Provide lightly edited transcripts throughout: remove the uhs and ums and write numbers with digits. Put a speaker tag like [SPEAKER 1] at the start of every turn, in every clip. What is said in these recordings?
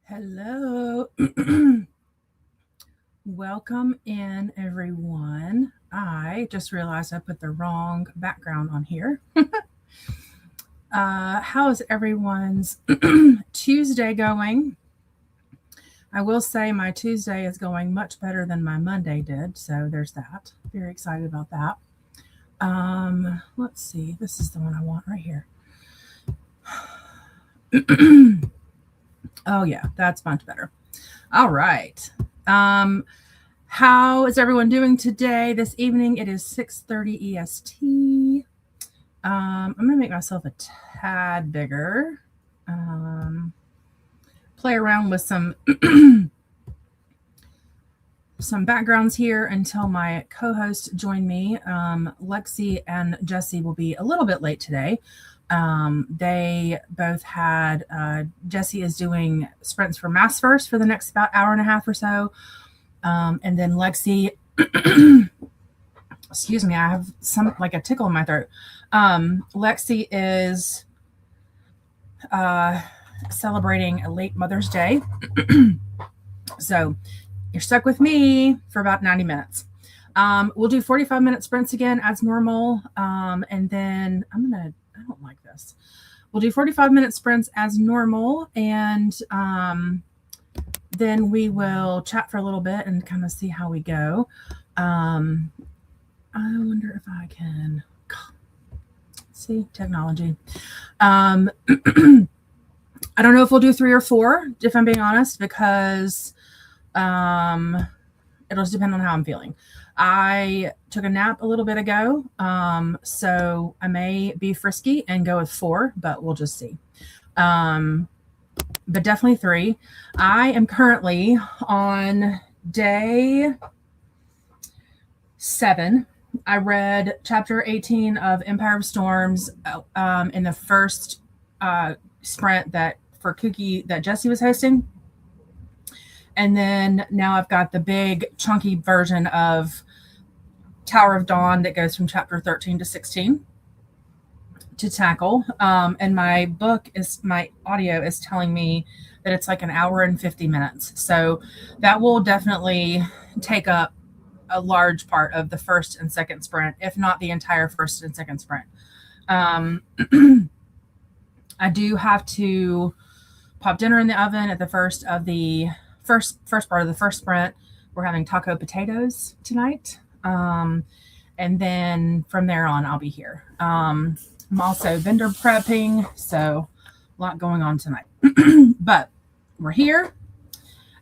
[SPEAKER 1] Hello. Welcome in, everyone. I just realized I put the wrong background on here. How is everyone's Tuesday going? I will say my Tuesday is going much better than my Monday did, so there's that. Very excited about that. Let's see. This is the one I want right here. Oh yeah, that's much better. All right. How is everyone doing today? This evening it is 6:30 EST. I'm gonna make myself a tad bigger. Play around with some some backgrounds here until my co-hosts join me. Lexi and Jessi will be a little bit late today. They both had Jessi is doing sprints for MAASVerse for the next about hour and a half or so. And then Lexi, excuse me, I have some like a tickle in my throat. Lexi is celebrating a late Mother's Day. So you're stuck with me for about 90 minutes. We'll do 45-minute sprints again as normal. And then I don't like this. We'll do 45-minute sprints as normal. And then we will chat for a little bit and kind of see how we go. I wonder if I can see technology. I don't know if we'll do 3 or 4, if I'm being honest, because it'll just depend on how I'm feeling. I took a nap a little bit ago, so I may be frisky and go with 4, but we'll just see. But definitely 3. I am currently on day 7. I read chapter 18 of Empire of Storms in the first sprint that Jessi was hosting. And then now I've got the big chunky version of Tower of Dawn that goes from chapter 13 to 16 to tackle. And my audio is telling me that it's like an hour and 50 minutes. So that will definitely take up a large part of the first and second sprint, if not the entire first and second sprint. I do have to pop dinner in the oven at the first part of the first sprint. We're having taco potatoes tonight. And then from there on, I'll be here. I'm also vendor prepping, so a lot going on tonight. But we're here,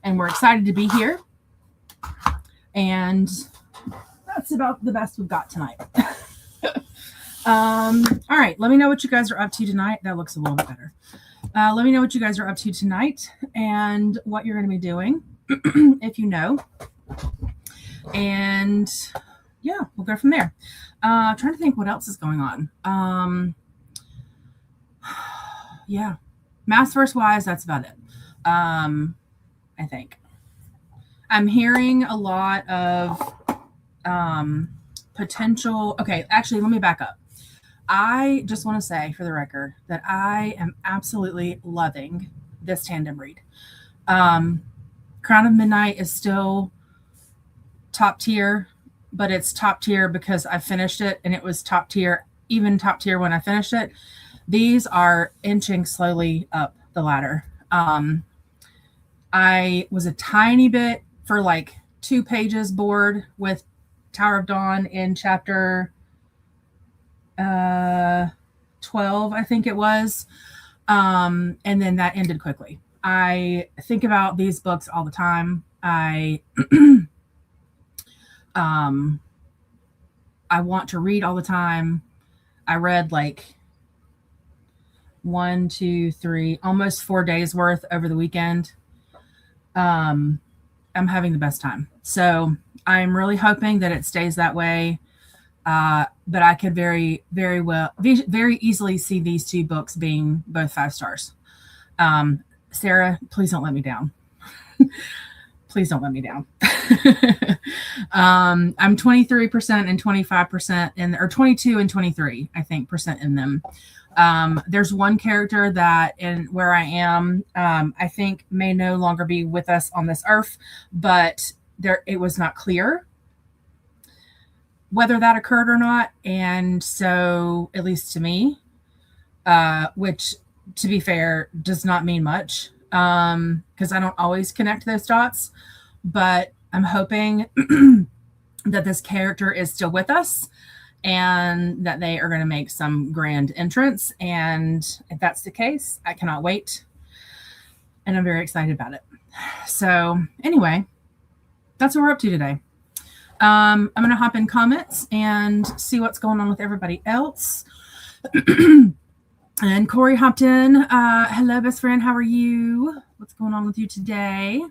[SPEAKER 1] and we're excited to be here. And that's about the best we've got tonight. All right, let me know what you guys are up to tonight. That looks a little bit better. Let me know what you guys are up to tonight and what you're going to be doing, if you know. And yeah, we'll go from there. Trying to think what else is going on. Yeah, MAASVerse wise, that's about it. I think I'm hearing a lot of potential. Okay, actually, let me back up. I just want to say for the record that I am absolutely loving this tandem read. Crown of Midnight is still top tier, but it's top tier because I finished it, and it was top tier, even top tier when I finished it. These are inching slowly up the ladder. I was a tiny bit for like 2 pages bored with Tower of Dawn in chapter 12, I think it was. And then that ended quickly. I think about these books all the time. I want to read all the time. I read like 1, 2, 3, almost 4 days worth over the weekend. I'm having the best time. So I'm really hoping that it stays that way. But I could very, very easily see these 2 books being both 5 stars. Sarah, please don't let me down. Please don't let me down. I'm 23% and 25% or 22 and 23, I think, percent in them. There's one character that in where I am, I think may no longer be with us on this earth, but it was not clear whether that occurred or not. And so, at least to me, which to be fair, does not mean much, because I don't always connect those dots, but I'm hoping that this character is still with us and that they are going to make some grand entrance. And if that's the case, I cannot wait. And I'm very excited about it. So anyway, that's what we're up to today. I'm going to hop in comments and see what's going on with everybody else. And Corey hopped in. Hello, best friend. How are you? What's going on with you today?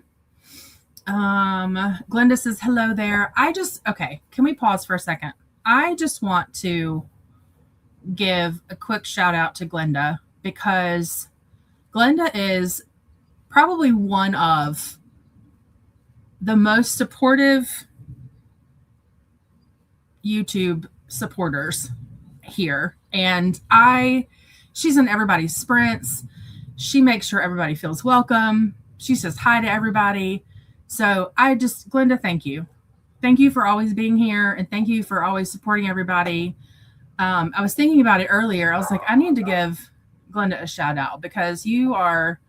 [SPEAKER 1] Glenda says, hello there. Okay, can we pause for a second? I just want to give a quick shout out to Glenda, because Glenda is probably one of the most supportive YouTube supporters here. And she's in everybody's sprints. She makes sure everybody feels welcome. She says hi to everybody. So Glenda, thank you. Thank you for always being here. And thank you for always supporting everybody. I was thinking about it earlier. I was like, I need to give Glenda a shout out, because you are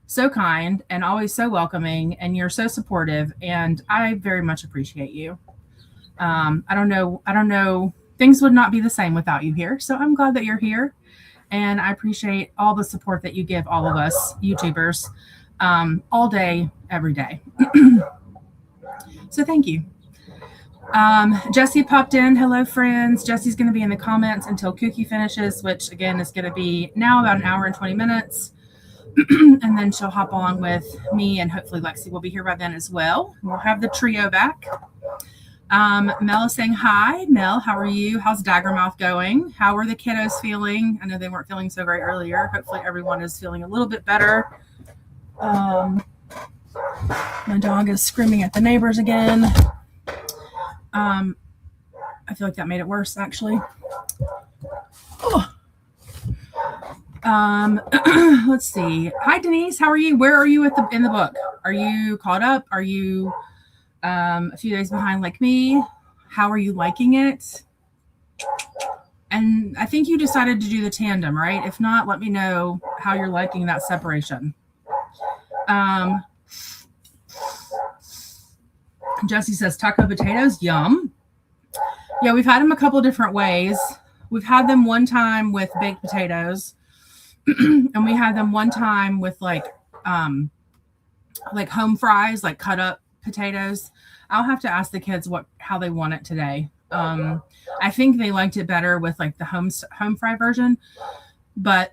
[SPEAKER 1] so kind and always so welcoming, and you're so supportive. And I very much appreciate you. I don't know. Things would not be the same without you here. So I'm glad that you're here. And I appreciate all the support that you give all of us YouTubers, all day, every day. So thank you. Jessi popped in. Hello, friends. Jessi's going to be in the comments until Cookie finishes, which again is going to be now about an hour and 20 minutes. And then she'll hop on with me, and hopefully Lexi will be here by then as well. We'll have the trio back. Mel is saying hi. Mel, how are you? How's Daggermouth going? How are the kiddos feeling? I know they weren't feeling so great earlier. Hopefully everyone is feeling a little bit better. My dog is screaming at the neighbors again. I feel like that made it worse, actually. Oh. Let's see. Hi, Denise. How are you? Where are you in the book? Are you caught up? Are you a few days behind like me? How are you liking it? And I think you decided to do the tandem, right? If not, let me know how you're liking that separation. Jessi says taco potatoes, yum. Yeah, we've had them a couple different ways. We've had them one time with baked potatoes, and we had them one time with like home fries, like cut up potatoes. I'll have to ask the kids how they want it today. I think they liked it better with like the home fry version, but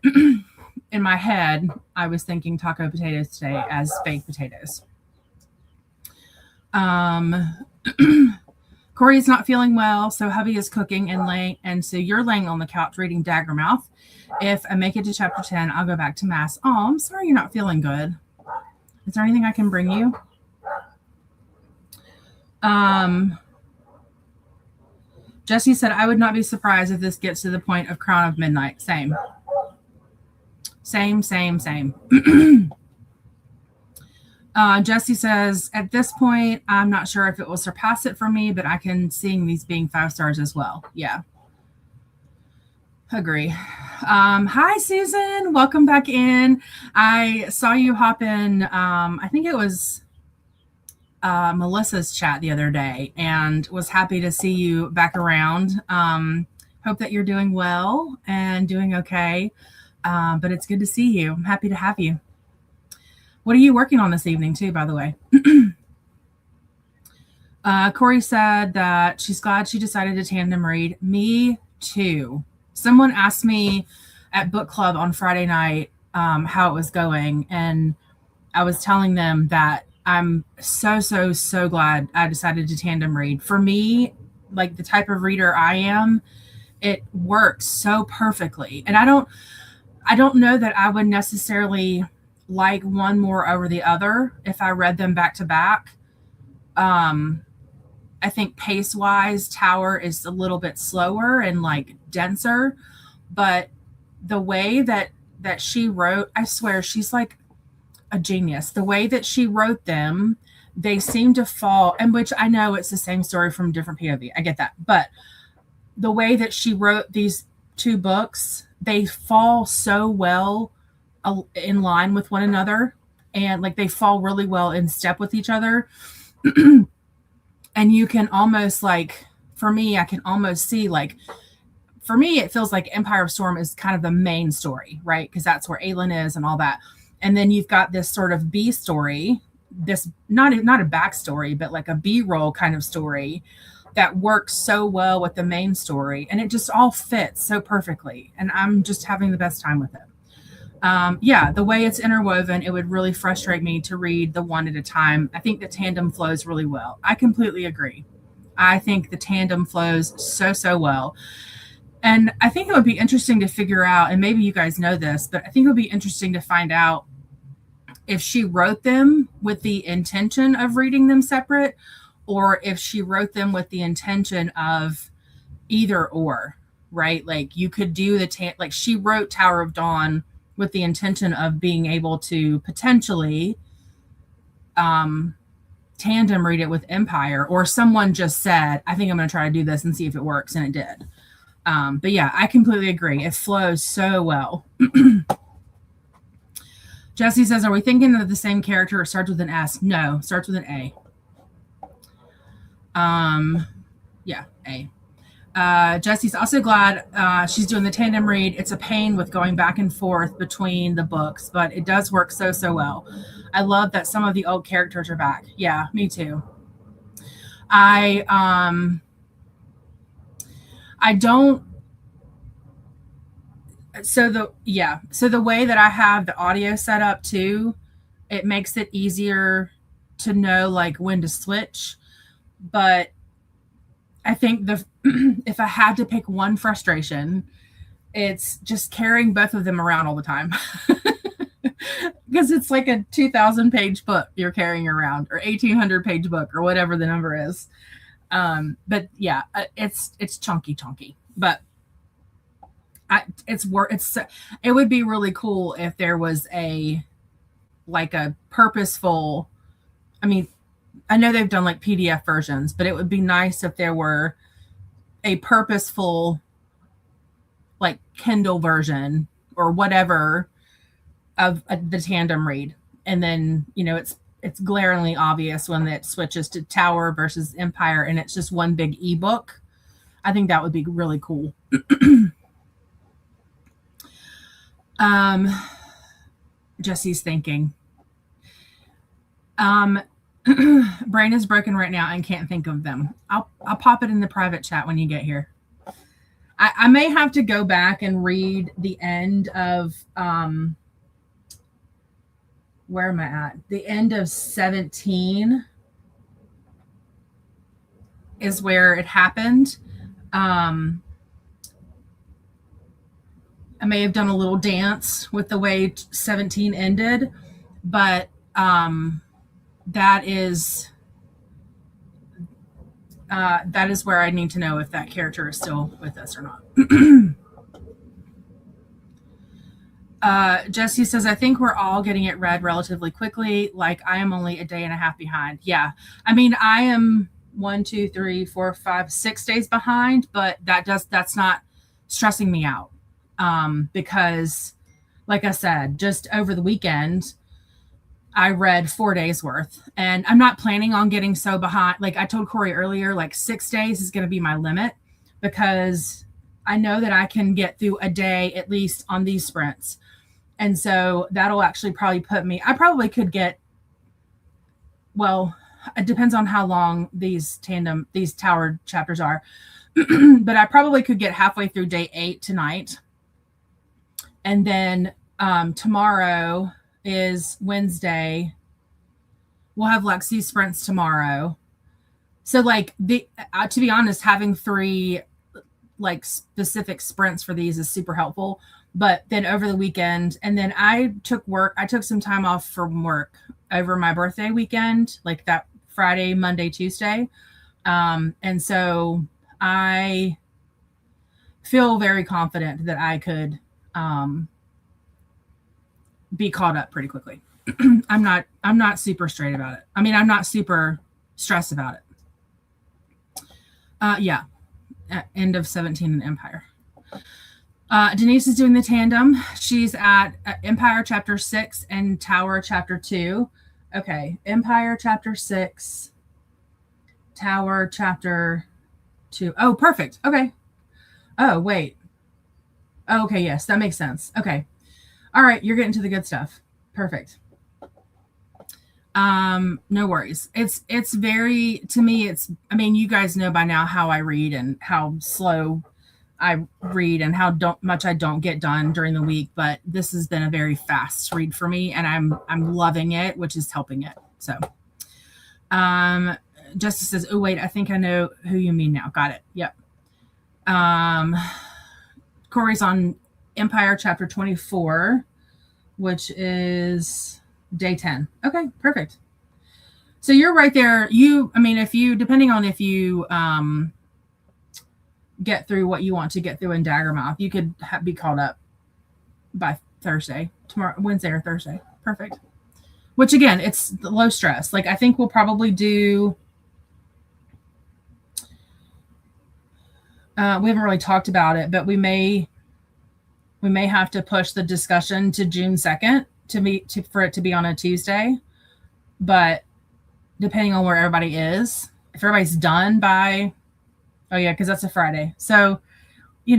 [SPEAKER 1] in my head, I was thinking taco potatoes today as baked potatoes. Corey's not feeling well, so hubby is cooking and so you're laying on the couch reading Daggermouth. If I make it to chapter 10, I'll go back to Maas. Oh, I'm sorry you're not feeling good. Is there anything I can bring you? Jessi said, I would not be surprised if this gets to the point of Crown of Midnight. Same. Jessi says, at this point, I'm not sure if it will surpass it for me, but I can see these being 5 stars as well. Yeah. Agree. Hi, Susan. Welcome back in. I saw you hop in. I think it was Melissa's chat the other day, and was happy to see you back around. Hope that you're doing well and doing okay. But it's good to see you. I'm happy to have you. What are you working on this evening too, by the way? Corey said that she's glad she decided to tandem read. Me too. Someone asked me at book club on Friday night how it was going, and I was telling them that I'm so glad I decided to tandem read. For me, like the type of reader I am, it works so perfectly. And I don't know that I would necessarily like one more over the other if I read them back to back. I think pace-wise, Tower is a little bit slower and like denser, but the way that she wrote, I swear she's like a genius. The way that she wrote them, they seem to fall, and which I know it's the same story from different POV. I get that. But the way that she wrote these two books, they fall so well in line with one another, and like they fall really well in step with each other. And you can almost like, for me, I can almost see like, for me, it feels like Empire of Storm is kind of the main story, right? Because that's where Aelin is and all that. And then you've got this sort of B story, this not a backstory, but like a B-roll kind of story that works so well with the main story. And it just all fits so perfectly. And I'm just having the best time with it. Yeah, the way it's interwoven, it would really frustrate me to read the one at a time. I think the tandem flows really well. I completely agree. I think the tandem flows so well. And I think it would be interesting to figure out, and maybe you guys know this, but I think it would be interesting to find out if she wrote them with the intention of reading them separate, or if she wrote them with the intention of either or, right? Like you could do like she wrote Tower of Dawn with the intention of being able to potentially tandem read it with Empire, or someone just said, I think I'm going to try to do this and see if it works, and it did. But yeah, I completely agree. It flows so well. Jessi says, are we thinking of the same character? It starts with an S? No, starts with an A. Yeah, A. Jessi's also glad she's doing the tandem read. It's a pain with going back and forth between the books, but it does work so well. I love that some of the old characters are back. Yeah, me too. I don't. So the way that I have the audio set up too, it makes it easier to know like when to switch. But I think if I had to pick one frustration, it's just carrying both of them around all the time. Because it's like a 2,000 page book you're carrying around, or 1,800 page book, or whatever the number is. But yeah, it's chunky, but it would be really cool if there was a purposeful, I mean, I know they've done like PDF versions, but it would be nice if there were a purposeful like Kindle version or whatever of the tandem read. And then, it's glaringly obvious when it switches to Tower versus Empire and it's just one big ebook. I think that would be really cool. Jessi's thinking. Brain is broken right now and can't think of them. I'll pop it in the private chat when you get here. I may have to go back and read the end of where am I at? The end of 17 is where it happened. I may have done a little dance with the way 17 ended, but that is where I need to know if that character is still with us or not. Jessi says, I think we're all getting it read relatively quickly. Like I am only a day and a half behind. Yeah. I mean, I am 1, 2, 3, 4, 5, 6 days behind, but that's not stressing me out. Because like I said, just over the weekend, I read 4 days worth, and I'm not planning on getting so behind. Like I told Corey earlier, like 6 days is going to be my limit, because I know that I can get through a day at least on these sprints. And so that'll actually probably put me, I probably could get, well, it depends on how long these Tower chapters are, but I probably could get halfway through day 8 tonight. And then tomorrow is Wednesday. We'll have Lexi's sprints tomorrow. So like to be honest, having 3 like specific sprints for these is super helpful. But then over the weekend, and then I took some time off from work over my birthday weekend, like that Friday, Monday, Tuesday. And so I feel very confident that I could be caught up pretty quickly. I'm not super straight about it. I mean, I'm not super stressed about it. Yeah. End of 17 in Empire. Denise is doing the tandem. She's at Empire chapter 6 and Tower chapter 2. Okay. Empire chapter 6, Tower chapter 2. Oh, perfect. Okay. Oh, wait. Oh, okay. Yes, that makes sense. Okay. All right. You're getting to the good stuff. Perfect. No worries. It's very, to me, I mean, you guys know by now how I read and how slow I read and how much I don't get done during the week, but this has been a very fast read for me and I'm loving it, which is helping it. So, Justice says, oh wait, I think I know who you mean now. Got it. Yep. Corey's on Empire chapter 24, which is day 10. Okay, perfect. So you're right there. Depending on if you get through what you want to get through in Daggermouth, you could be caught up by Thursday, tomorrow, Wednesday or Thursday. Perfect. Which again, it's low stress. Like I think we'll probably do, we haven't really talked about it, but we may have to push the discussion to June 2nd for it to be on a Tuesday. But depending on where everybody is, if everybody's done by, oh yeah, because that's a Friday. So, you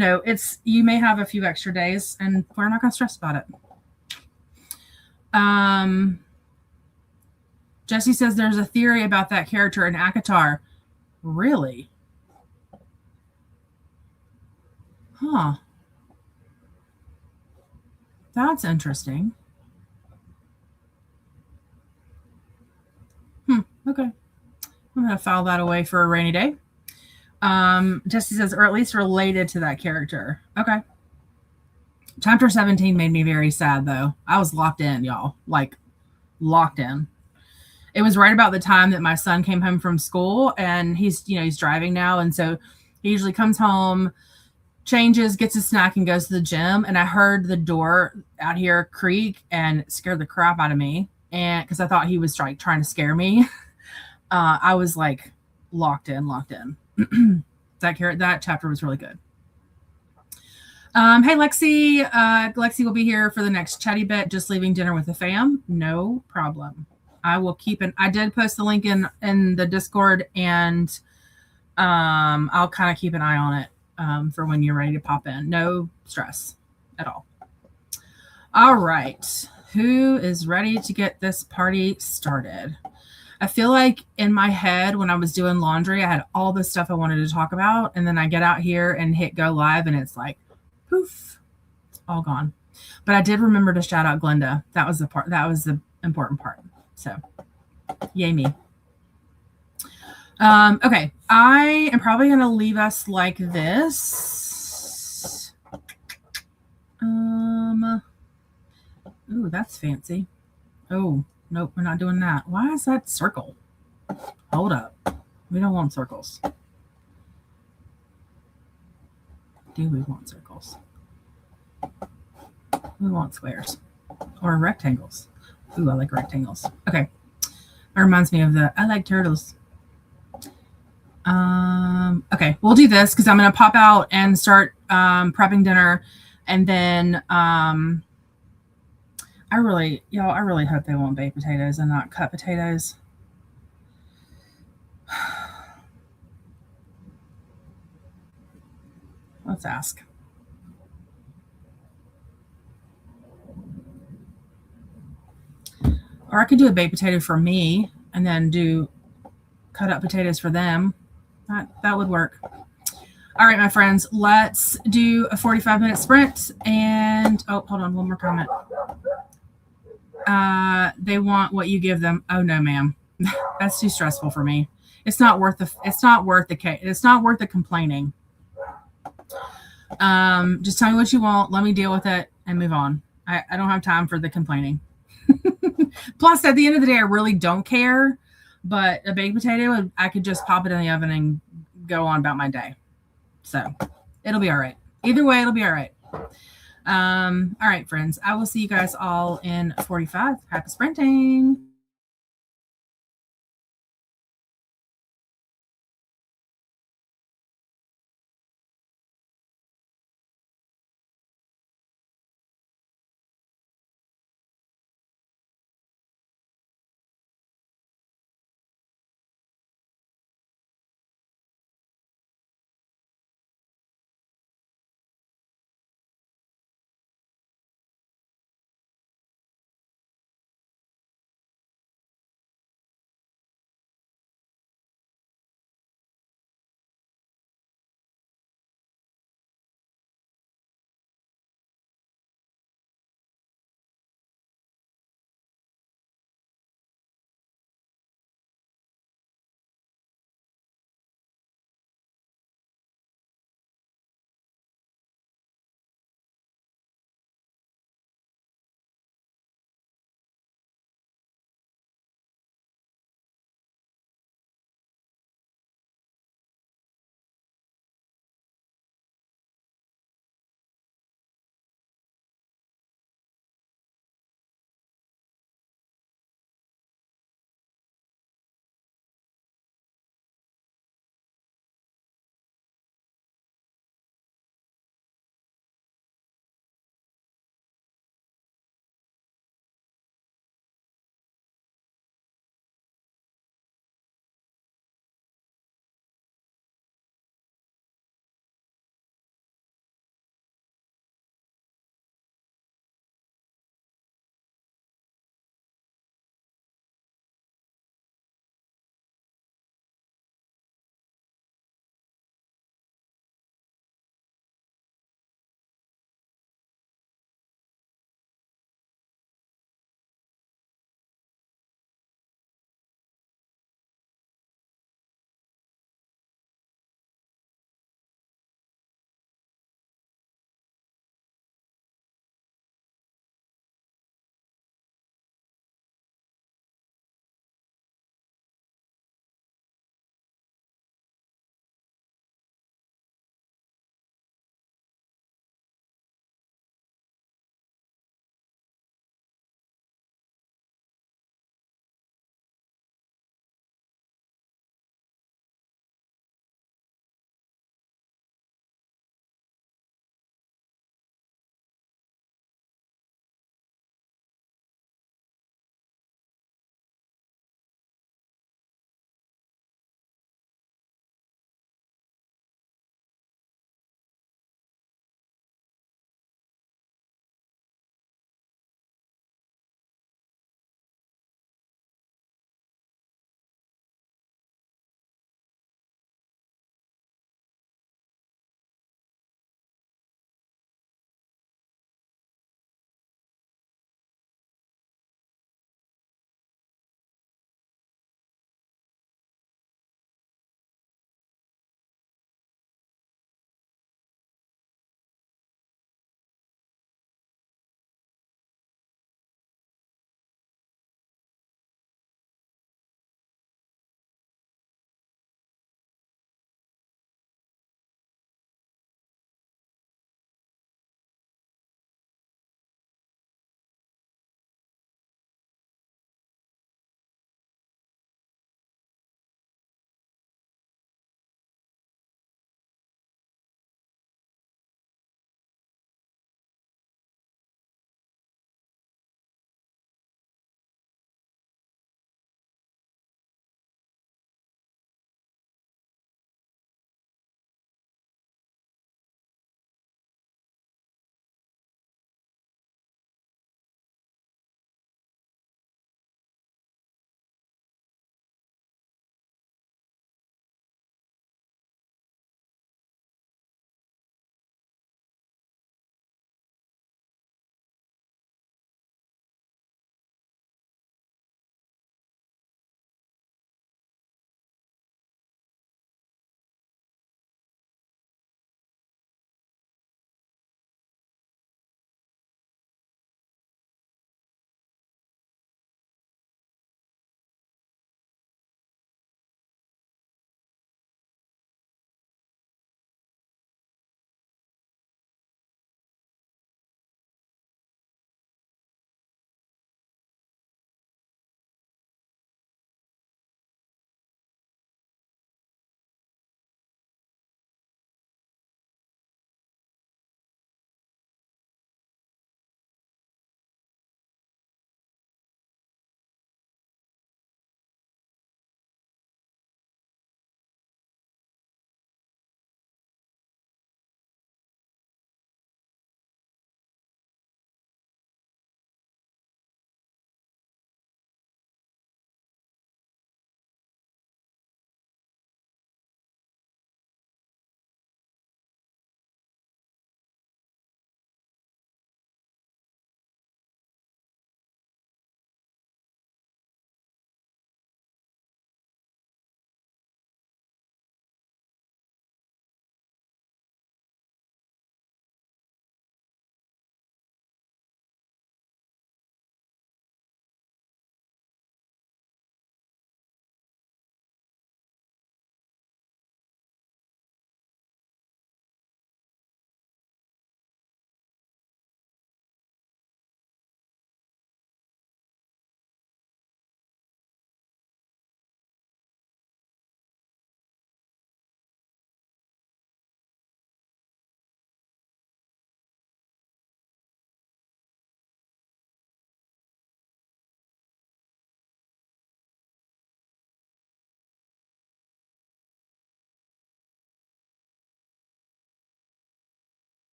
[SPEAKER 1] may have a few extra days and we're not going to stress about it. Jessi says there's a theory about that character in ACOTAR. Really? Huh. That's interesting. Okay. I'm going to file that away for a rainy day. Jessi says, or at least related to that character. Okay. Chapter 17 made me very sad, though. I was locked in, y'all. Like, locked in. It was right about the time that my son came home from school, and he's driving now, and so he usually comes home, changes, gets a snack, and goes to the gym, and I heard the door out here creak, and it scared the crap out of me, and because I thought he was trying to scare me. I was like locked in. That chapter was really good. Hey, Lexi. Lexi will be here for the next chatty bit, just leaving dinner with the fam. No problem. I will I did post the link in the Discord, and I'll kind of keep an eye on it for when you're ready to pop in. No stress at all. All right. Who is ready to get this party started? I feel like in my head when I was doing laundry, I had all the stuff I wanted to talk about. And then I get out here and hit go live and it's like, poof, it's all gone. But I did remember to shout out Glenda. That was the important part. So yay me. Okay. I am probably going to leave us like this. Ooh, that's fancy. Oh, nope, we're not doing that. Why is that circle? Hold up. We don't want circles. Do we want circles? We want squares or rectangles. Ooh, I like rectangles. Okay. That reminds me of I like turtles. Okay, we'll do this because I'm going to pop out and start prepping dinner. And then I really hope they want baked potatoes and not cut potatoes. Let's ask. Or I could do a baked potato for me and then do cut up potatoes for them. That would work. All right, my friends, let's do a 45-minute sprint. And, oh, hold on, one more comment. They want what you give them. Oh, no, ma'am. That's too stressful for me. It's not worth the complaining. Just tell me what you want. Let me deal with it and move on. I don't have time for the complaining. Plus, at the end of the day, I really don't care. But a baked potato, I could just pop it in the oven and go on about my day. So it'll be all right. Either way, it'll be all right. All right, friends. I will see you guys all in 45. Happy sprinting.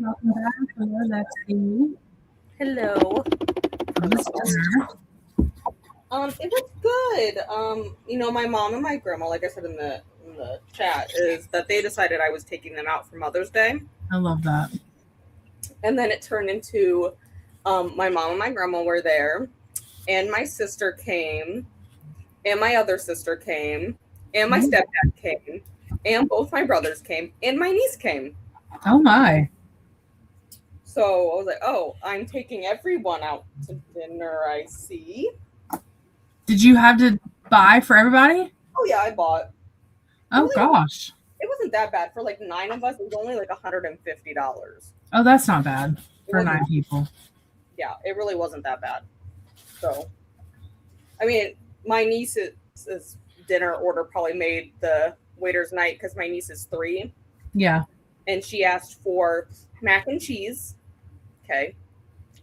[SPEAKER 1] Welcome back. Hello, Lexi.
[SPEAKER 2] Hello. It was good. My mom and my grandma, like I said in the chat, is that they decided I was taking them out for Mother's Day.
[SPEAKER 1] I love that.
[SPEAKER 2] And then it turned into my mom and my grandma were there, and my sister came, and my other sister came, and my stepdad came, and both my brothers came, and my niece came.
[SPEAKER 1] Oh my.
[SPEAKER 2] So I was like, oh, I'm taking everyone out to dinner, I see.
[SPEAKER 1] Did you have to buy for everybody?
[SPEAKER 2] Oh, yeah, I bought.
[SPEAKER 1] Oh, gosh.
[SPEAKER 2] It wasn't that bad. For like 9 of us, it was only like $150.
[SPEAKER 1] Oh, that's not bad for 9 people.
[SPEAKER 2] Yeah, it really wasn't that bad. So, I mean, my niece's dinner order probably made the waiter's night because my niece is 3.
[SPEAKER 1] Yeah.
[SPEAKER 2] And she asked for mac and cheese. Okay.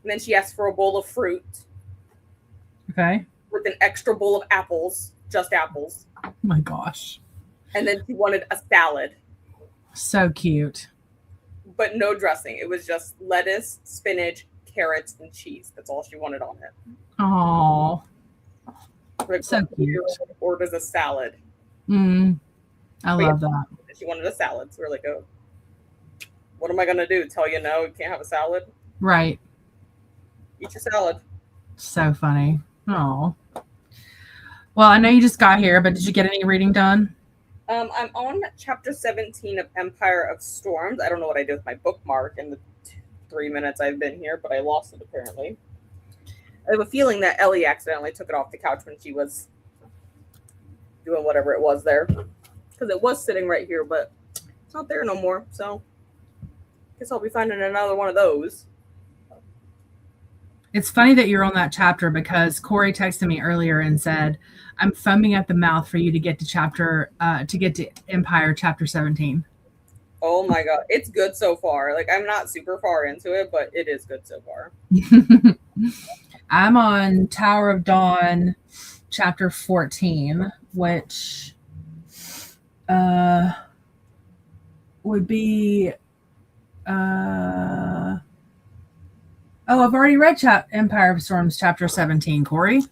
[SPEAKER 2] And then she asked for a bowl of fruit.
[SPEAKER 1] Okay.
[SPEAKER 2] With an extra bowl of apples, just apples.
[SPEAKER 1] Oh my gosh.
[SPEAKER 2] And then she wanted a salad.
[SPEAKER 1] So cute.
[SPEAKER 2] But no dressing. It was just lettuce, spinach, carrots, and cheese. That's all she wanted on it.
[SPEAKER 1] Oh.
[SPEAKER 2] Like,
[SPEAKER 1] so cute.
[SPEAKER 2] Orders a salad.
[SPEAKER 1] I love that.
[SPEAKER 2] She wanted a salad. So we're like, oh, what am I going to do? Tell you no, you can't have a salad?
[SPEAKER 1] Right.
[SPEAKER 2] Eat your salad.
[SPEAKER 1] So funny. Oh. Well, I know you just got here, but did you get any reading done?
[SPEAKER 2] I'm on chapter 17 of Empire of Storms. I don't know what I did with my bookmark in the 3 minutes I've been here, but I lost it apparently. I have a feeling that Ellie accidentally took it off the couch when she was doing whatever it was there. Because it was sitting right here, but it's not there no more. So I guess I'll be finding another one of those.
[SPEAKER 1] It's funny that you're on that chapter because Corey texted me earlier and said, I'm foaming at the mouth for you to get to Empire chapter 17.
[SPEAKER 2] Oh my God. It's good so far. Like, I'm not super far into it, but it is good so far.
[SPEAKER 1] I'm on Tower of Dawn chapter 14, which would be I've already read Empire of Storms chapter 17, Corey.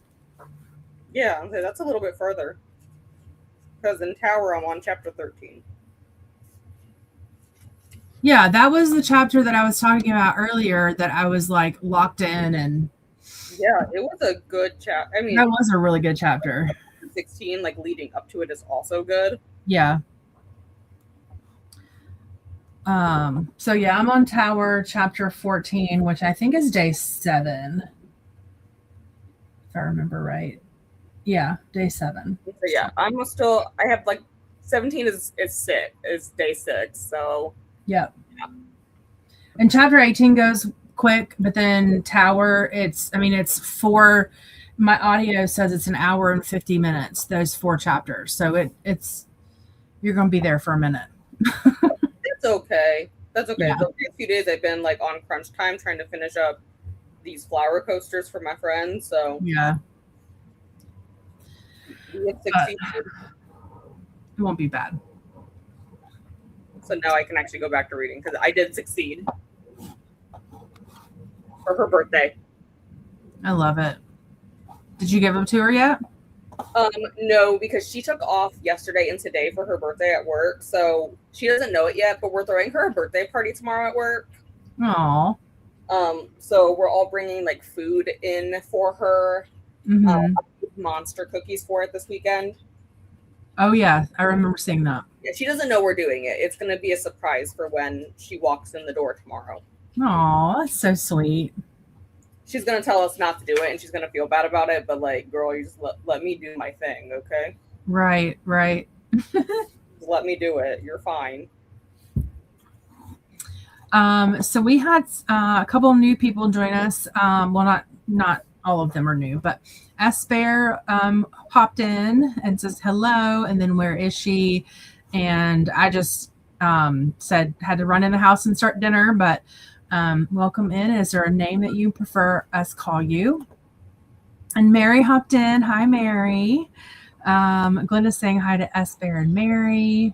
[SPEAKER 2] Yeah, that's a little bit further. Because in Tower, I'm on chapter 13.
[SPEAKER 1] Yeah, that was the chapter that I was talking about earlier that I was like locked in and.
[SPEAKER 2] Yeah, it was a good chapter. I mean,
[SPEAKER 1] that was a really good chapter.
[SPEAKER 2] 16, like leading up to it, is also good.
[SPEAKER 1] Yeah. So yeah, I'm on Tower chapter 14, which I think is day 7. If I remember right. Yeah, day 7.
[SPEAKER 2] So yeah, I have like 17 is day 6. So
[SPEAKER 1] yep. Yeah. And chapter 18 goes quick, but then Tower, it's 4. My audio says it's an hour and 50 minutes, those 4 chapters. So it's you're gonna be there for a minute.
[SPEAKER 2] That's okay. That's okay.
[SPEAKER 1] Yeah.
[SPEAKER 2] The last few days I've been like on crunch time trying to finish up these flower coasters for my friends. So
[SPEAKER 1] yeah.
[SPEAKER 2] It
[SPEAKER 1] won't be bad.
[SPEAKER 2] So now I can actually go back to reading because I did succeed for her birthday.
[SPEAKER 1] I love it. Did you give them to her yet?
[SPEAKER 2] No, because she took off yesterday and today for her birthday at work. So she doesn't know it yet, but we're throwing her a birthday party tomorrow at work.
[SPEAKER 1] Aww.
[SPEAKER 2] So we're all bringing like food in for her. Monster cookies for it this weekend.
[SPEAKER 1] Oh yeah, I remember seeing that.
[SPEAKER 2] Yeah, she doesn't know we're doing it. It's going to be a surprise for when she walks in the door tomorrow.
[SPEAKER 1] Aww, that's so sweet.
[SPEAKER 2] She's going to tell us not to do it, and she's going to feel bad about it. But like, girl, you just let me do my thing, okay?
[SPEAKER 1] Right.
[SPEAKER 2] Just let me do it. You're fine.
[SPEAKER 1] So we had a couple of new people join us. Well, not all of them are new, but Esper popped in and says hello, and then where is she? And I just said had to run in the house and start dinner, but welcome in. Is there a name that you prefer us call you? And Mary hopped in. Hi, Mary. Glenda's saying hi to Esper and Mary.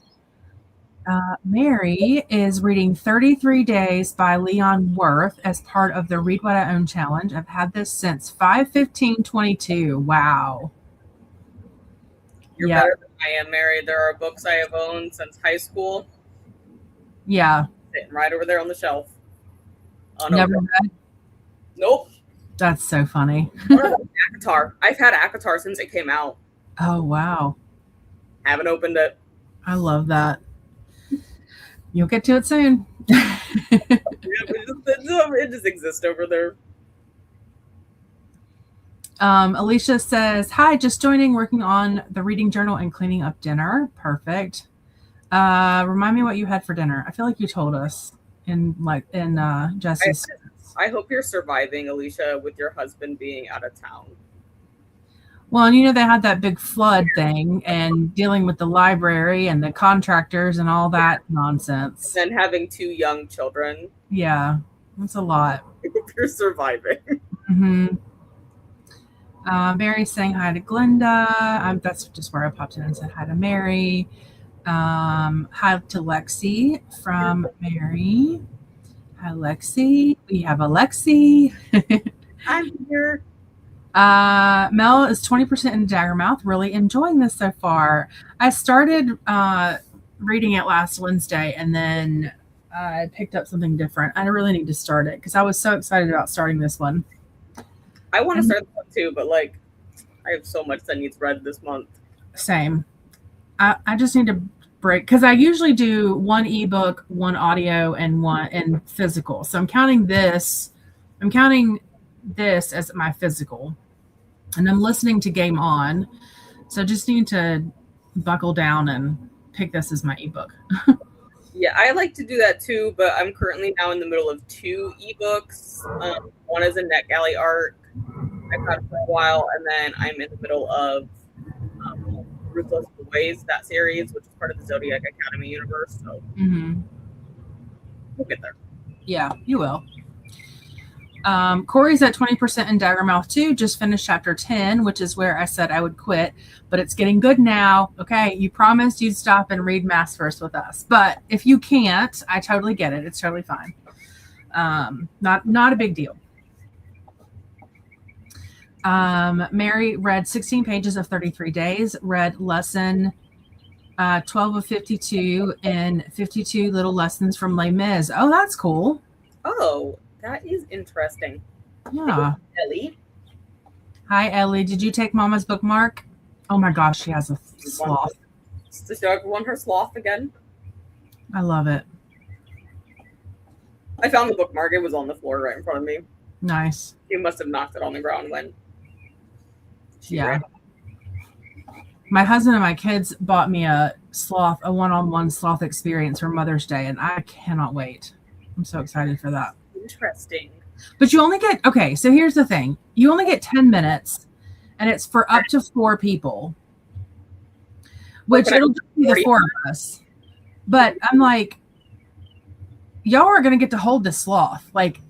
[SPEAKER 1] Mary is reading 33 Days by Leon Worth as part of the Read What I Own challenge. I've had this since 5/15/22. Wow.
[SPEAKER 2] You're
[SPEAKER 1] Yeah.
[SPEAKER 2] better than I am, Mary. There are books I have owned since high school.
[SPEAKER 1] Yeah.
[SPEAKER 2] Sitting right over there on the shelf.
[SPEAKER 1] Never read?
[SPEAKER 2] Nope.
[SPEAKER 1] That's so funny.
[SPEAKER 2] ACOTAR. I've had ACOTAR since it came out.
[SPEAKER 1] Oh, wow.
[SPEAKER 2] Haven't opened it.
[SPEAKER 1] I love that. You'll get to it soon.
[SPEAKER 2] It just exists over there.
[SPEAKER 1] Alicia says, hi, just joining, working on the reading journal and cleaning up dinner. Perfect. Remind me what you had for dinner. I feel like you told us in Jessi's.
[SPEAKER 2] I hope you're surviving, Alicia, with your husband being out of town.
[SPEAKER 1] Well, and they had that big flood thing and dealing with the library and the contractors and all that nonsense.
[SPEAKER 2] And having 2 young children.
[SPEAKER 1] Yeah, that's a lot.
[SPEAKER 2] I hope you're surviving.
[SPEAKER 1] Mm-hmm. Mary saying hi to Glenda. That's just where I popped in and said hi to Mary. Hi to Lexi from Mary. Hi, Lexi. We have Alexi.
[SPEAKER 2] I'm here.
[SPEAKER 1] Mel is 20% in Daggermouth. Really enjoying this so far. I started reading it last Wednesday, and then I picked up something different. I really need to start it because I was so excited about starting this one.
[SPEAKER 2] I want to start this one too, but I have so much that needs read this month.
[SPEAKER 1] Same. I just need to break because I usually do 1 ebook, 1 audio, and 1 physical. So I'm counting this as my physical, and I'm listening to Game On. So just need to buckle down and pick this as my ebook.
[SPEAKER 2] Yeah, I like to do that too, but I'm currently now in the middle of 2 ebooks. One is a NetGalley arc I've had for a while, and then I'm in the middle of Ruthless Ways, that series, which is part of the Zodiac Academy universe. So we'll get there.
[SPEAKER 1] Yeah, you will. Corey's at 20% in Daggermouth too. Just finished chapter 10, which is where I said I would quit, but it's getting good now. Okay, you promised you'd stop and read MAASVerse with us, but if you can't, I totally get it. It's totally fine. Not a big deal. Mary read 16 pages of 33 days. Read lesson 12 of 52 and 52 little lessons from Les Mis. Oh, that's cool.
[SPEAKER 2] Oh. That is interesting.
[SPEAKER 1] Yeah.
[SPEAKER 2] Ellie.
[SPEAKER 1] Hi, Ellie. Did you take Mama's bookmark? Oh my gosh, she has a sloth.
[SPEAKER 2] Does she want her sloth again?
[SPEAKER 1] I love it.
[SPEAKER 2] I found the bookmark. It was on the floor right in front of me.
[SPEAKER 1] Nice.
[SPEAKER 2] You must have knocked it on the ground when she ran.
[SPEAKER 1] My husband and my kids bought me a one-on-one sloth experience for Mother's Day, and I cannot wait. I'm so excited for that.
[SPEAKER 2] Interesting.
[SPEAKER 1] But you only get, okay, so here's the thing. You only get 10 minutes, and it's for up to 4 people, which it'll just be the 4 of us. But I'm like, y'all are going to get to hold the sloth. Like,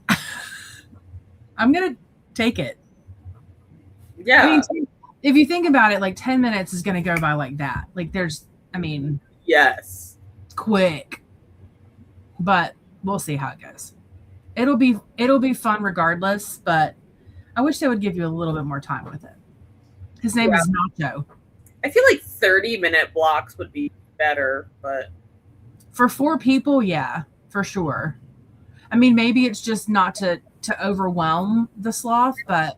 [SPEAKER 1] I'm going to take it.
[SPEAKER 2] Yeah.
[SPEAKER 1] I mean, if you think about it, 10 minutes is going to go by like that.
[SPEAKER 2] Yes.
[SPEAKER 1] Quick. But we'll see how it goes. It'll be fun regardless, but I wish they would give you a little bit more time with it. His name is Nacho.
[SPEAKER 2] I feel like 30-minute blocks would be better, but
[SPEAKER 1] for 4 people, yeah, for sure. I mean, maybe it's just not to overwhelm the sloth, but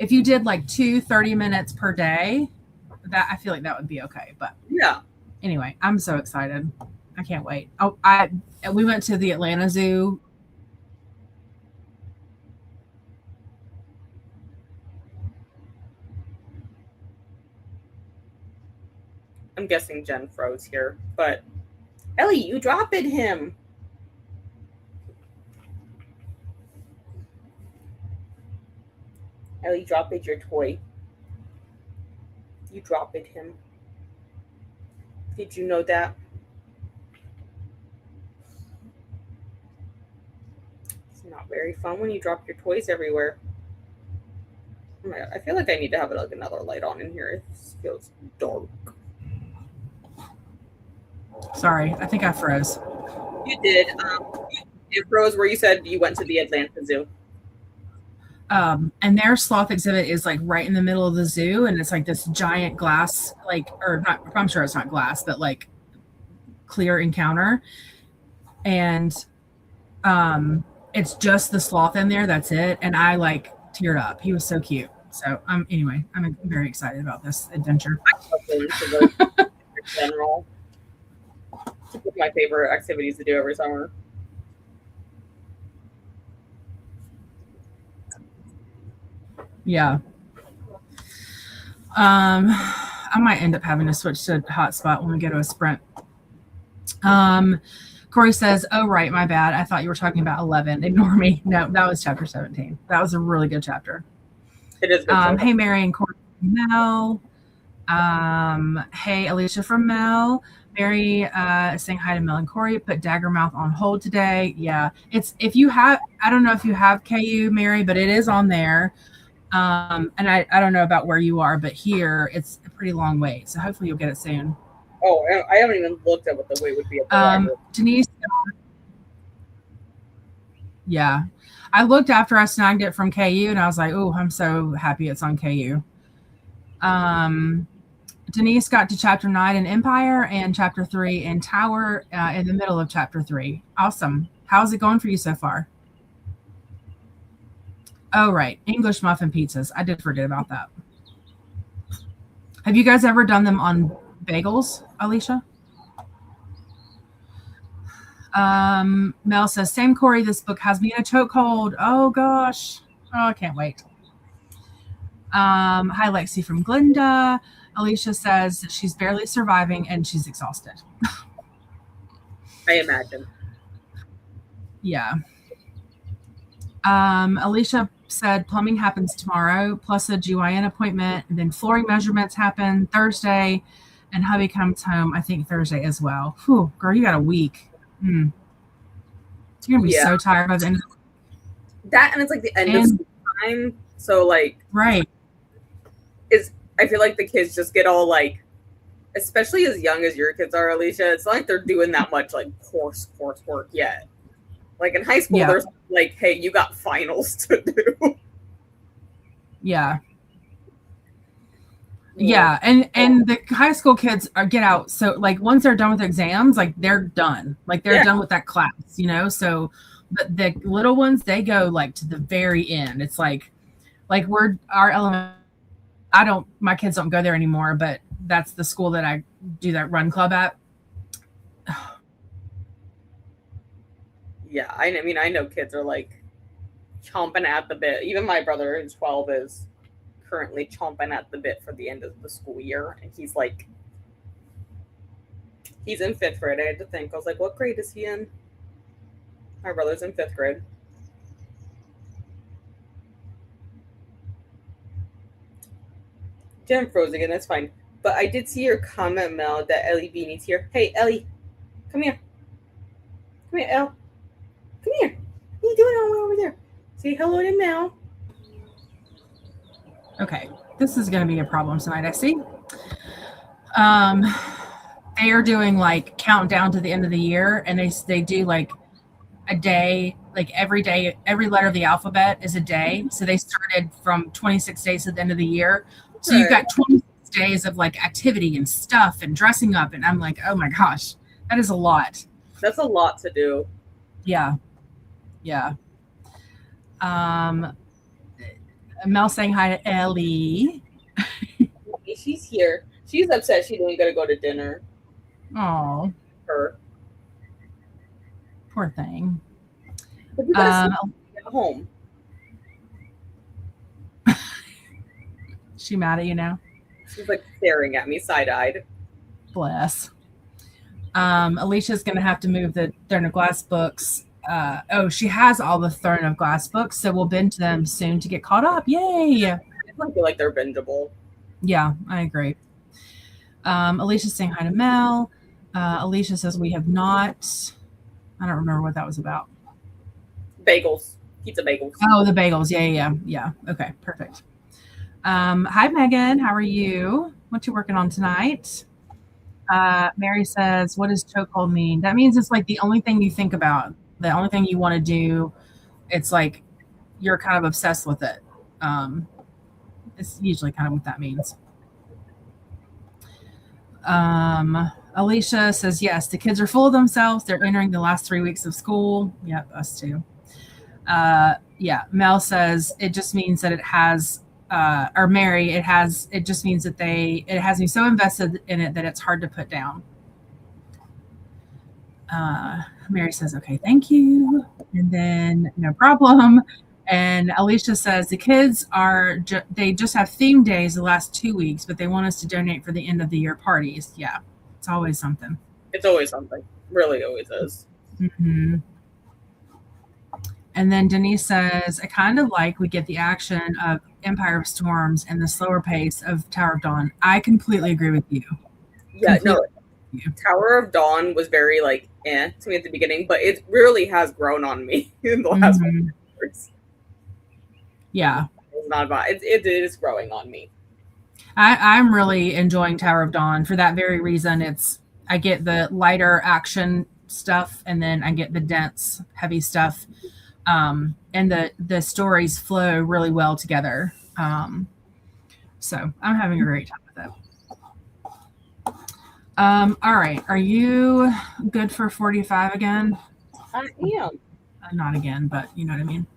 [SPEAKER 1] if you did 2 30 minutes per day, that I feel like that would be okay. But
[SPEAKER 2] yeah.
[SPEAKER 1] Anyway, I'm so excited. I can't wait. Oh, we went to the Atlanta Zoo.
[SPEAKER 2] I'm guessing Jen froze here, but Ellie, you dropped him. Ellie, dropped your toy. You dropped him. Did you know that? It's not very fun when you drop your toys everywhere. Oh my God, I feel like I need to have another light on in here. It feels dark.
[SPEAKER 1] Sorry, I think I froze.
[SPEAKER 2] You did. It froze where you said you went to the Atlanta Zoo.
[SPEAKER 1] And their sloth exhibit is like right in the middle of the zoo, and it's like this giant glass, like, or not, I'm sure it's not glass, but like clear encounter. And it's just the sloth in there. That's it. And I like teared up. He was so cute. So anyway, I'm very excited about this adventure.
[SPEAKER 2] In general, it's one of my favorite activities to do every summer.
[SPEAKER 1] Yeah. I might end up having to switch to hotspot when we go to a sprint. Corey says, "Oh, right, my bad. I thought you were talking about 11. Ignore me." No, that was chapter 17. That was a really good chapter.
[SPEAKER 2] It is good.
[SPEAKER 1] Hey, Mary and Corey from Mel. Hey, Alicia from Mel. Mary is saying hi to Mel and Corey. Put Daggermouth on hold today. Yeah, it's if you have. I don't know if you have KU, Mary, but it is on there. And I don't know about where you are, but here it's a pretty long wait. So hopefully you'll get it soon.
[SPEAKER 2] Oh, I haven't even looked at what the wait would be.
[SPEAKER 1] Denise. Yeah. I looked after I snagged it from KU and I was like, oh, I'm so happy it's on KU. Denise got to chapter 9 in Empire and chapter 3 in Tower in the middle of chapter 3. Awesome. How's it going for you so far? Oh, right. English muffin pizzas. I did forget about that. Have you guys ever done them on bagels, Alicia? Mel says, same Corey, this book has me in a chokehold. Oh, gosh. Oh, I can't wait. Hi, Lexi from Glinda. Alicia says she's barely surviving and she's exhausted.
[SPEAKER 2] I imagine.
[SPEAKER 1] Yeah. Alicia said plumbing happens tomorrow, plus a GYN appointment, and then flooring measurements happen Thursday, and hubby comes home, I think, Thursday as well. Whew, girl, you got a week. You're going to be so tired by the end of
[SPEAKER 2] that, and it's like the end of school time, so like
[SPEAKER 1] right.
[SPEAKER 2] I feel like the kids just get all like, especially as young as your kids are, Alicia, it's not like they're doing that much like coursework yet. Like in high school, there's like, hey, you got finals to do.
[SPEAKER 1] Yeah. Yeah. And the high school kids get out. So like once they're done with exams, like they're done. Like they're done with that class, you know? So but the little ones, they go like to the very end. It's like our element. My kids don't go there anymore, but that's the school that I do that run club at.
[SPEAKER 2] Yeah, I mean, I know kids are like chomping at the bit. Even my brother, who's 12, is currently chomping at the bit for the end of the school year. And he's in 5th grade. I had to think. I was like, what grade is he in? My brother's in 5th grade. Jen froze again. That's fine. But I did see your comment, Mel, that Ellie B needs here. Hey, Ellie, come here. Come here, Elle. Come here. What are you doing all the way over there? Say hello to Mel.
[SPEAKER 1] Okay. This is going to be a problem tonight, I see. They are doing like countdown to the end of the year, and they do like a day, like every day, every letter of the alphabet is a day. So they started from 26 days to the end of the year. So you've got 26 days of like activity and stuff and dressing up. And I'm like, oh my gosh, that is a lot.
[SPEAKER 2] That's a lot to do.
[SPEAKER 1] Yeah. Yeah. Mel saying hi to Ellie.
[SPEAKER 2] She's here. She's upset she didn't get to go to dinner.
[SPEAKER 1] Oh.
[SPEAKER 2] Her.
[SPEAKER 1] Poor thing.
[SPEAKER 2] But you gotta at home.
[SPEAKER 1] She mad at you now?
[SPEAKER 2] She's like staring at me side-eyed.
[SPEAKER 1] Bless. Alicia's going to have to move the Throne of Glass books. She has all the Throne of Glass books, so we'll binge them soon to get caught up. Yay!
[SPEAKER 2] I don't feel like they're bingeable.
[SPEAKER 1] Yeah, I agree. Alicia's saying hi to Mel. Alicia says we have not. I don't remember what that was about.
[SPEAKER 2] Bagels. Pizza bagels.
[SPEAKER 1] Oh, the bagels. Yeah. Okay, perfect. 'Hi, Megan. How are you? What you working on tonight? Mary says, what does chokehold mean? That means it's like the only thing you think about, the only thing you want to do. It's like you're kind of obsessed with it. It's usually kind of what that means. Alicia says, yes, the kids are full of themselves. They're entering the last 3 weeks of school. Yep, us too. Yeah, Mel says it just means that it has, or Mary, it just means that it has me so invested in it that it's hard to put down. Mary says, okay, thank you. And then no problem. And Alicia says the kids they just have theme days the last 2 weeks, but they want us to donate for the end of the year parties. Yeah, it's always something.
[SPEAKER 2] It's always something. Really always is.
[SPEAKER 1] Mm-hmm. And then Denise says, I kind of like we get the action of Empire of Storms and the slower pace of Tower of Dawn. I completely agree with you.
[SPEAKER 2] Yeah, no. Tower of Dawn was very like to me at the beginning, but it really has grown on me in the last years.
[SPEAKER 1] Yeah.
[SPEAKER 2] It's not about it is growing on me.
[SPEAKER 1] I'm really enjoying Tower of Dawn for that very reason. I get the lighter action stuff and then I get the dense, heavy stuff. And the stories flow really well together. So I'm having a great time with it. All right. Are you good for 45 again?
[SPEAKER 2] I am.
[SPEAKER 1] Not again, but you know what I mean.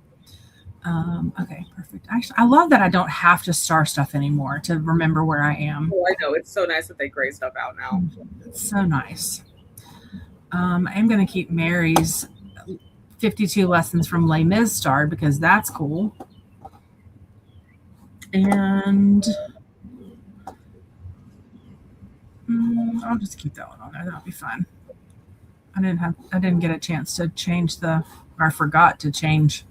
[SPEAKER 1] Okay, perfect. Actually, I love that I don't have to star stuff anymore to remember where I am.
[SPEAKER 2] Oh, I know. It's so nice that they gray stuff out now.
[SPEAKER 1] It's so nice. I'm going to keep Mary's 52 lessons from Les Mis starred because that's cool. And I'll just keep that one on there. That'll be fine. I didn't get a chance to change I forgot to change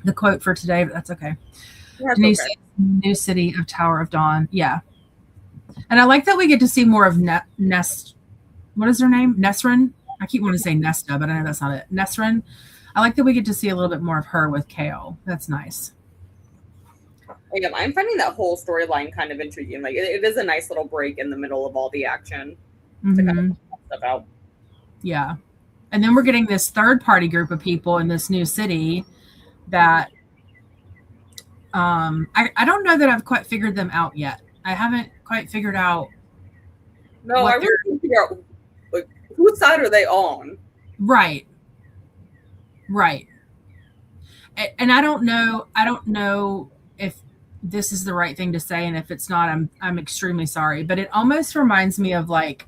[SPEAKER 1] the quote for today, but that's okay. New City of Tower of Dawn. Yeah. And I like that we get to see more of Nest. What is her name? Nesrin? I keep wanting to say Nesta, but I know that's not it. Nesrin. I like that we get to see a little bit more of her with Kale. That's nice.
[SPEAKER 2] Yeah, I'm finding that whole storyline kind of intriguing. Like it is a nice little break in the middle of all the action to kind of stuff out.
[SPEAKER 1] Yeah. And then we're getting this third party group of people in this new city that I don't know that I've quite figured them out yet. I haven't quite figured out.
[SPEAKER 2] No, I really can't figure out like whose side are they on.
[SPEAKER 1] Right. And I don't know if this is the right thing to say, and if it's not, I'm extremely sorry. But it almost reminds me of like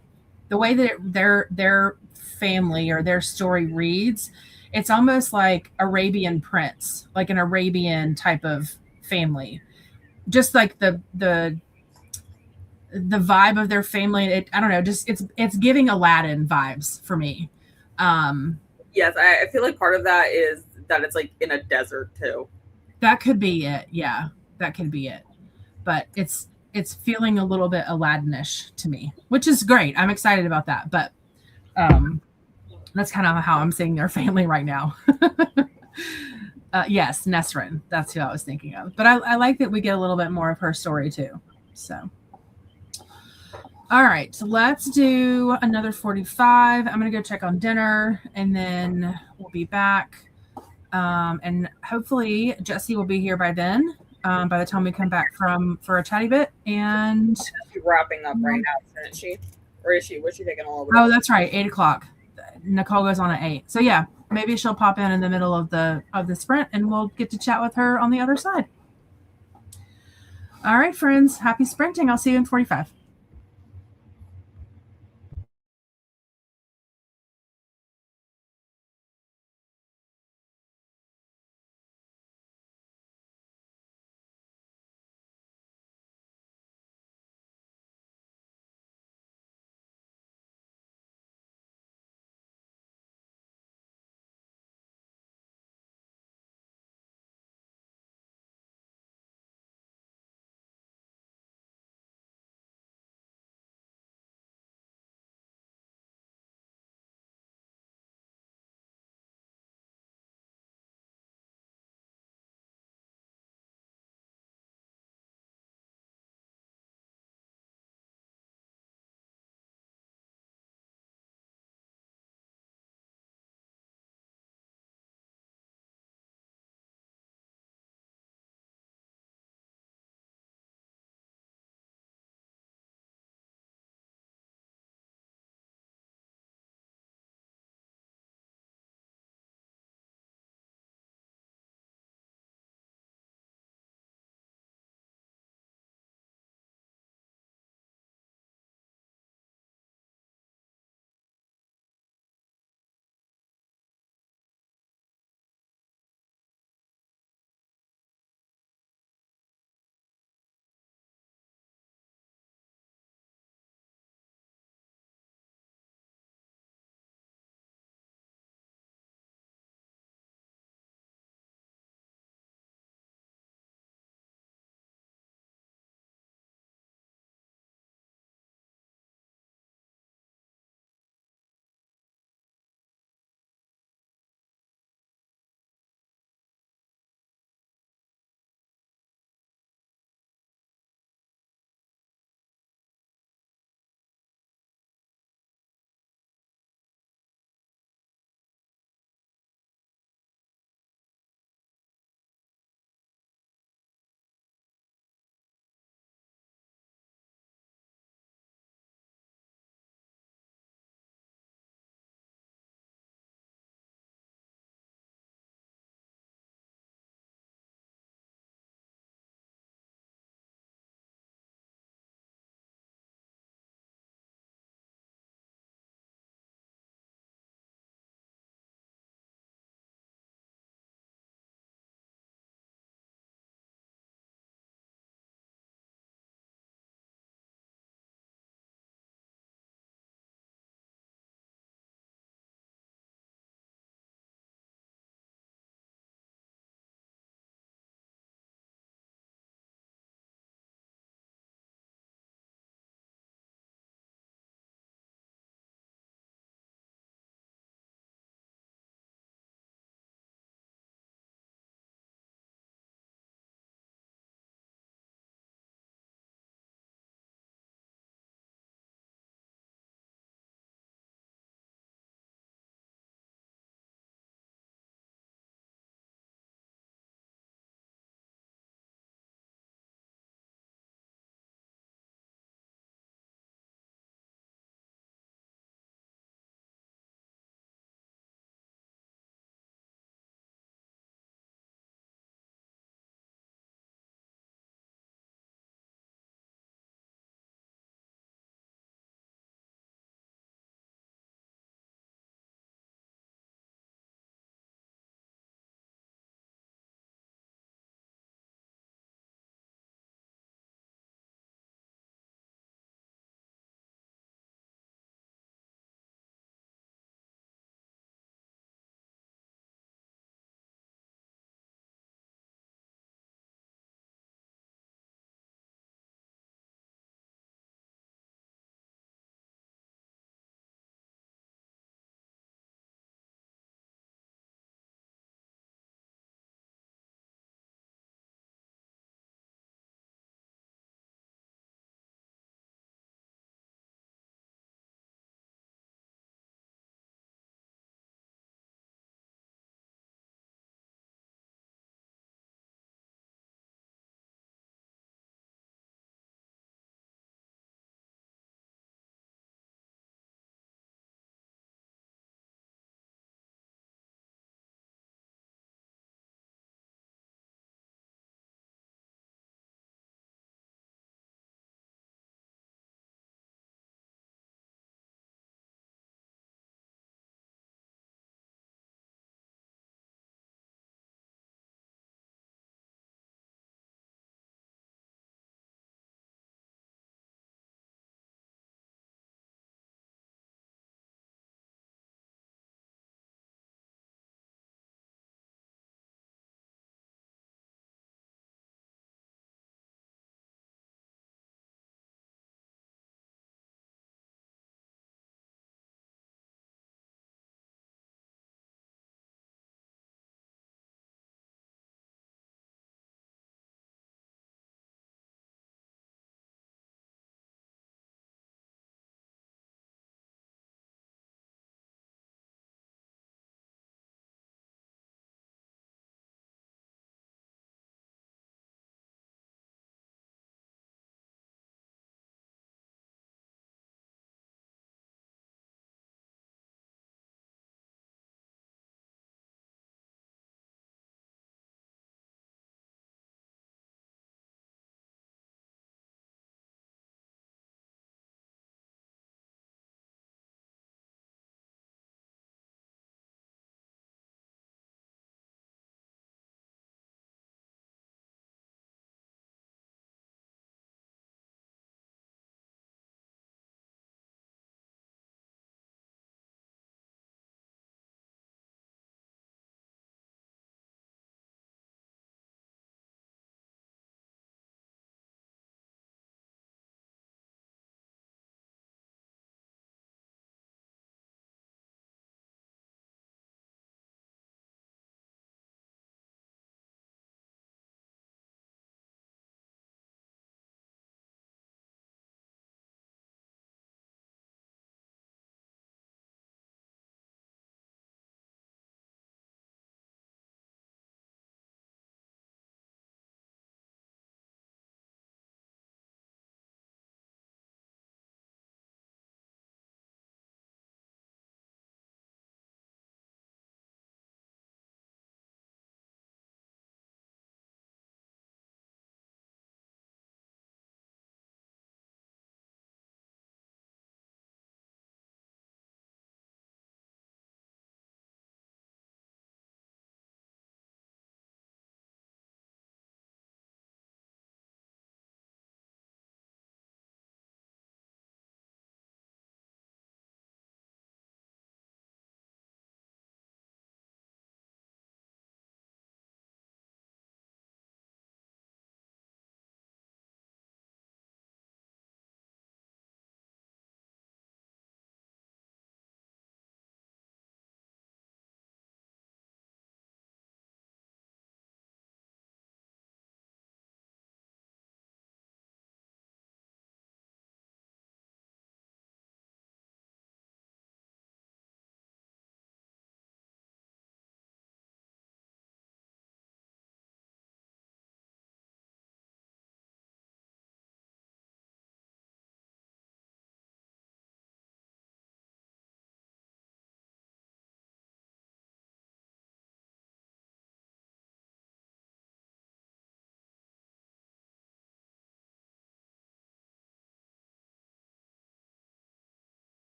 [SPEAKER 1] the way that their family or their story reads. It's almost like Arabian Prince, like an Arabian type of family, just like the vibe of their family. I don't know, just it's giving Aladdin vibes for me.
[SPEAKER 2] Yes, I feel like part of that is that it's like in a desert too.
[SPEAKER 1] That could be it. Yeah, that could be it. But it's feeling a little bit Aladdin-ish to me, which is great. I'm excited about that. But that's kind of how I'm seeing their family right now. Yes, Nesrin. That's who I was thinking of. But I like that we get a little bit more of her story too. So, all right. So let's do another 45. I'm going to go check on dinner and then we'll be back. And hopefully Jessi will be here by then. By the time we come back for a chatty bit. And
[SPEAKER 2] she's wrapping up right now, isn't she? Or is she? Was she taking all over?
[SPEAKER 1] Oh, that's right. 8:00. Nicole goes on at 8. So yeah, maybe she'll pop in the middle of the sprint and we'll get to chat with her on the other side. All right, friends. Happy sprinting. I'll see you in 45.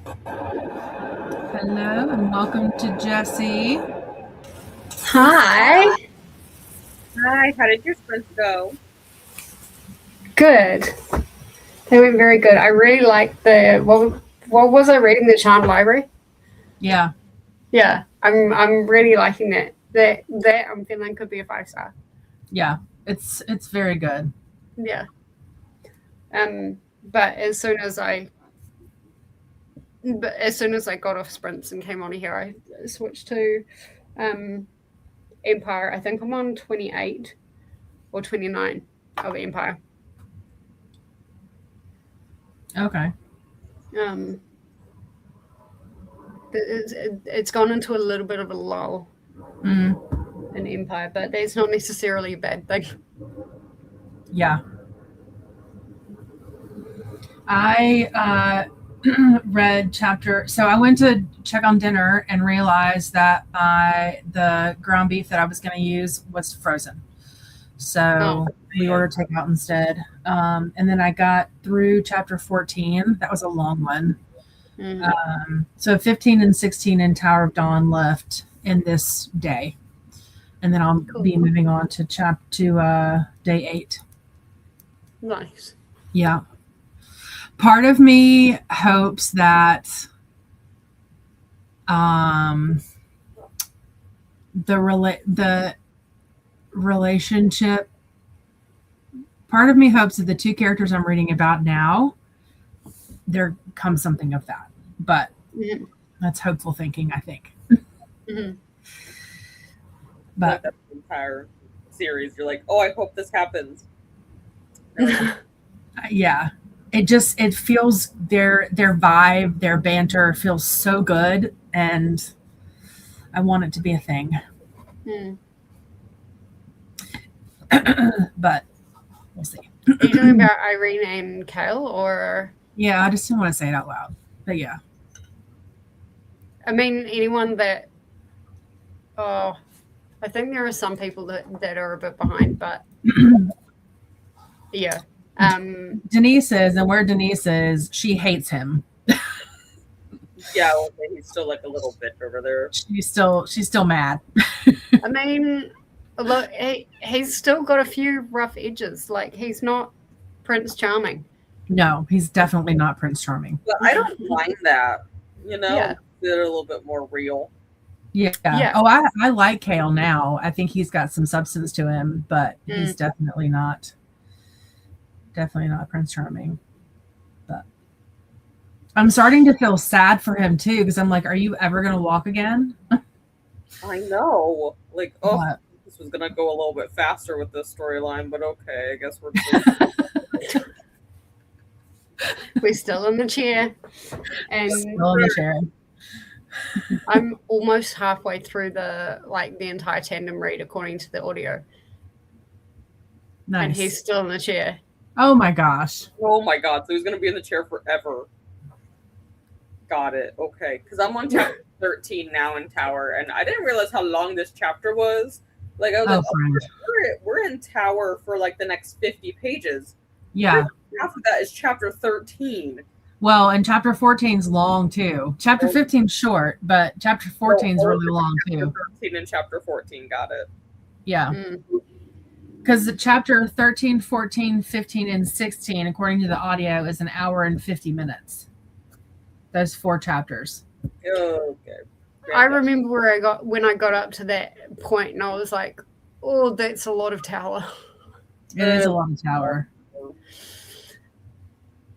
[SPEAKER 1] Hello and welcome to Jessi.
[SPEAKER 3] Hi.
[SPEAKER 2] Hi, how did your sprints go?
[SPEAKER 3] Good. They went very good. I really liked the what was I reading? The Charmed Library?
[SPEAKER 1] Yeah.
[SPEAKER 3] Yeah. I'm really liking that. That I'm feeling could be a 5-star.
[SPEAKER 1] Yeah. It's very good.
[SPEAKER 3] Yeah. But as soon as I got off sprints and came on here, I switched to Empire. I think I'm on 28 or 29 of Empire.
[SPEAKER 1] Okay.
[SPEAKER 3] It's gone into a little bit of a lull in Empire, but that's not necessarily a bad thing.
[SPEAKER 1] Yeah. I read chapter. So I went to check on dinner and realized that the ground beef that I was going to use was frozen. So we ordered takeout instead. And then I got through chapter 14. That was a long one. So 15 and 16 in Tower of Dawn left in this day. And then I'll be moving on to day 8.
[SPEAKER 3] Nice.
[SPEAKER 1] Yeah. Part of me hopes that the relationship, part of me hopes that the two characters I'm reading about now, there comes something of that. But that's hopeful thinking, I think. But
[SPEAKER 2] the entire series, you're like, oh, I hope this happens.
[SPEAKER 1] Yeah. It feels their vibe, their banter feels so good, and I want it to be a thing. But we'll see.
[SPEAKER 3] Are you talking about Irene and Kale, or?
[SPEAKER 1] Yeah, I just didn't want to say it out loud. But yeah.
[SPEAKER 3] I mean, anyone that. Oh, I think there are some people that are a bit behind, but yeah.
[SPEAKER 1] Denise is, and where Denise is, she hates him.
[SPEAKER 2] Yeah, well, he's still like a little bit over there.
[SPEAKER 1] She's still mad.
[SPEAKER 3] I mean, look, he's still got a few rough edges. Like, he's not Prince Charming.
[SPEAKER 1] No, he's definitely not Prince Charming.
[SPEAKER 2] But I don't mind that.
[SPEAKER 3] Yeah.
[SPEAKER 2] They're a little bit more real.
[SPEAKER 1] Yeah. Oh, I like Kale now. I think he's got some substance to him, but he's definitely not Prince Charming. But I'm starting to feel sad for him too, because I'm like, are you ever going to walk again?
[SPEAKER 2] I know. Like, this was going to go a little bit faster with this storyline, but okay, I guess we're
[SPEAKER 3] We're still in the chair. And
[SPEAKER 1] still in the chair.
[SPEAKER 3] I'm almost halfway through the entire tandem read according to the audio.
[SPEAKER 1] Nice.
[SPEAKER 3] And he's still in the chair.
[SPEAKER 1] Oh my gosh.
[SPEAKER 2] Oh my god. So he's going to be in the chair forever. Got it. Okay. Because I'm on chapter 13 now in Tower, and I didn't realize how long this chapter was. Like, I was we're in Tower for like the next 50 pages.
[SPEAKER 1] Yeah.
[SPEAKER 2] Half of that is chapter 13.
[SPEAKER 1] Well, and chapter 14 is long too. Chapter 15 is short, but chapter 14 is really long too.
[SPEAKER 2] 13 and chapter 14, got it.
[SPEAKER 1] Yeah. Because the chapter 13, 14, 15, and 16, according to the audio, is an hour and 50 minutes. Those 4 chapters.
[SPEAKER 2] Okay.
[SPEAKER 3] I remember when I got up to that point, and I was like, oh, that's a lot of Tower.
[SPEAKER 1] It is a lot of Tower.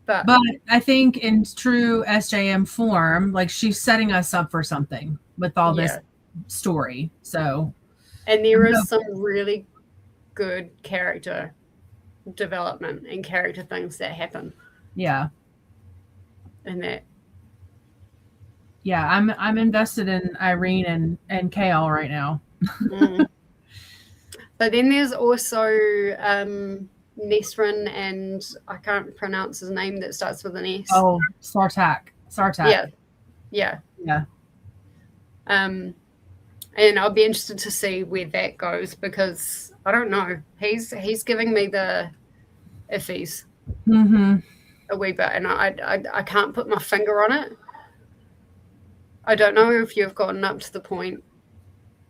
[SPEAKER 3] But
[SPEAKER 1] I think in true SJM form, like, she's setting us up for something with all this story. So,
[SPEAKER 3] and there is some really good character development and character things that happen.
[SPEAKER 1] Yeah.
[SPEAKER 3] And that.
[SPEAKER 1] Yeah, I'm invested in Irene and Kale right now.
[SPEAKER 3] But then there's also Nesrin, and I can't pronounce his name that starts with an S.
[SPEAKER 1] Oh, Sartak.
[SPEAKER 3] Yeah. And I'll be interested to see where that goes, because I don't know. He's giving me the iffies a wee bit, and I can't put my finger on it, I don't know if you've gotten up to the point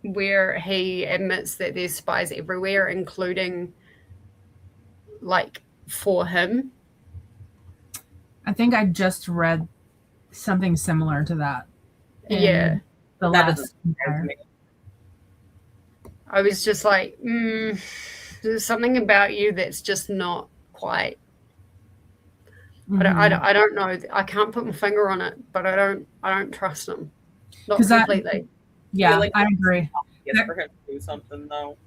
[SPEAKER 3] where he admits that there's spies everywhere, including like for him.
[SPEAKER 1] I think I just read something similar to that.
[SPEAKER 3] Yeah.
[SPEAKER 1] The
[SPEAKER 2] That
[SPEAKER 1] last
[SPEAKER 2] doesn't surprise me.
[SPEAKER 3] I was just like, there's something about you that's just not quite. I don't know. I can't put my finger on it, but I don't trust him. Not completely.
[SPEAKER 1] Yeah,
[SPEAKER 2] like
[SPEAKER 1] I agree.
[SPEAKER 2] It's for him to do something though.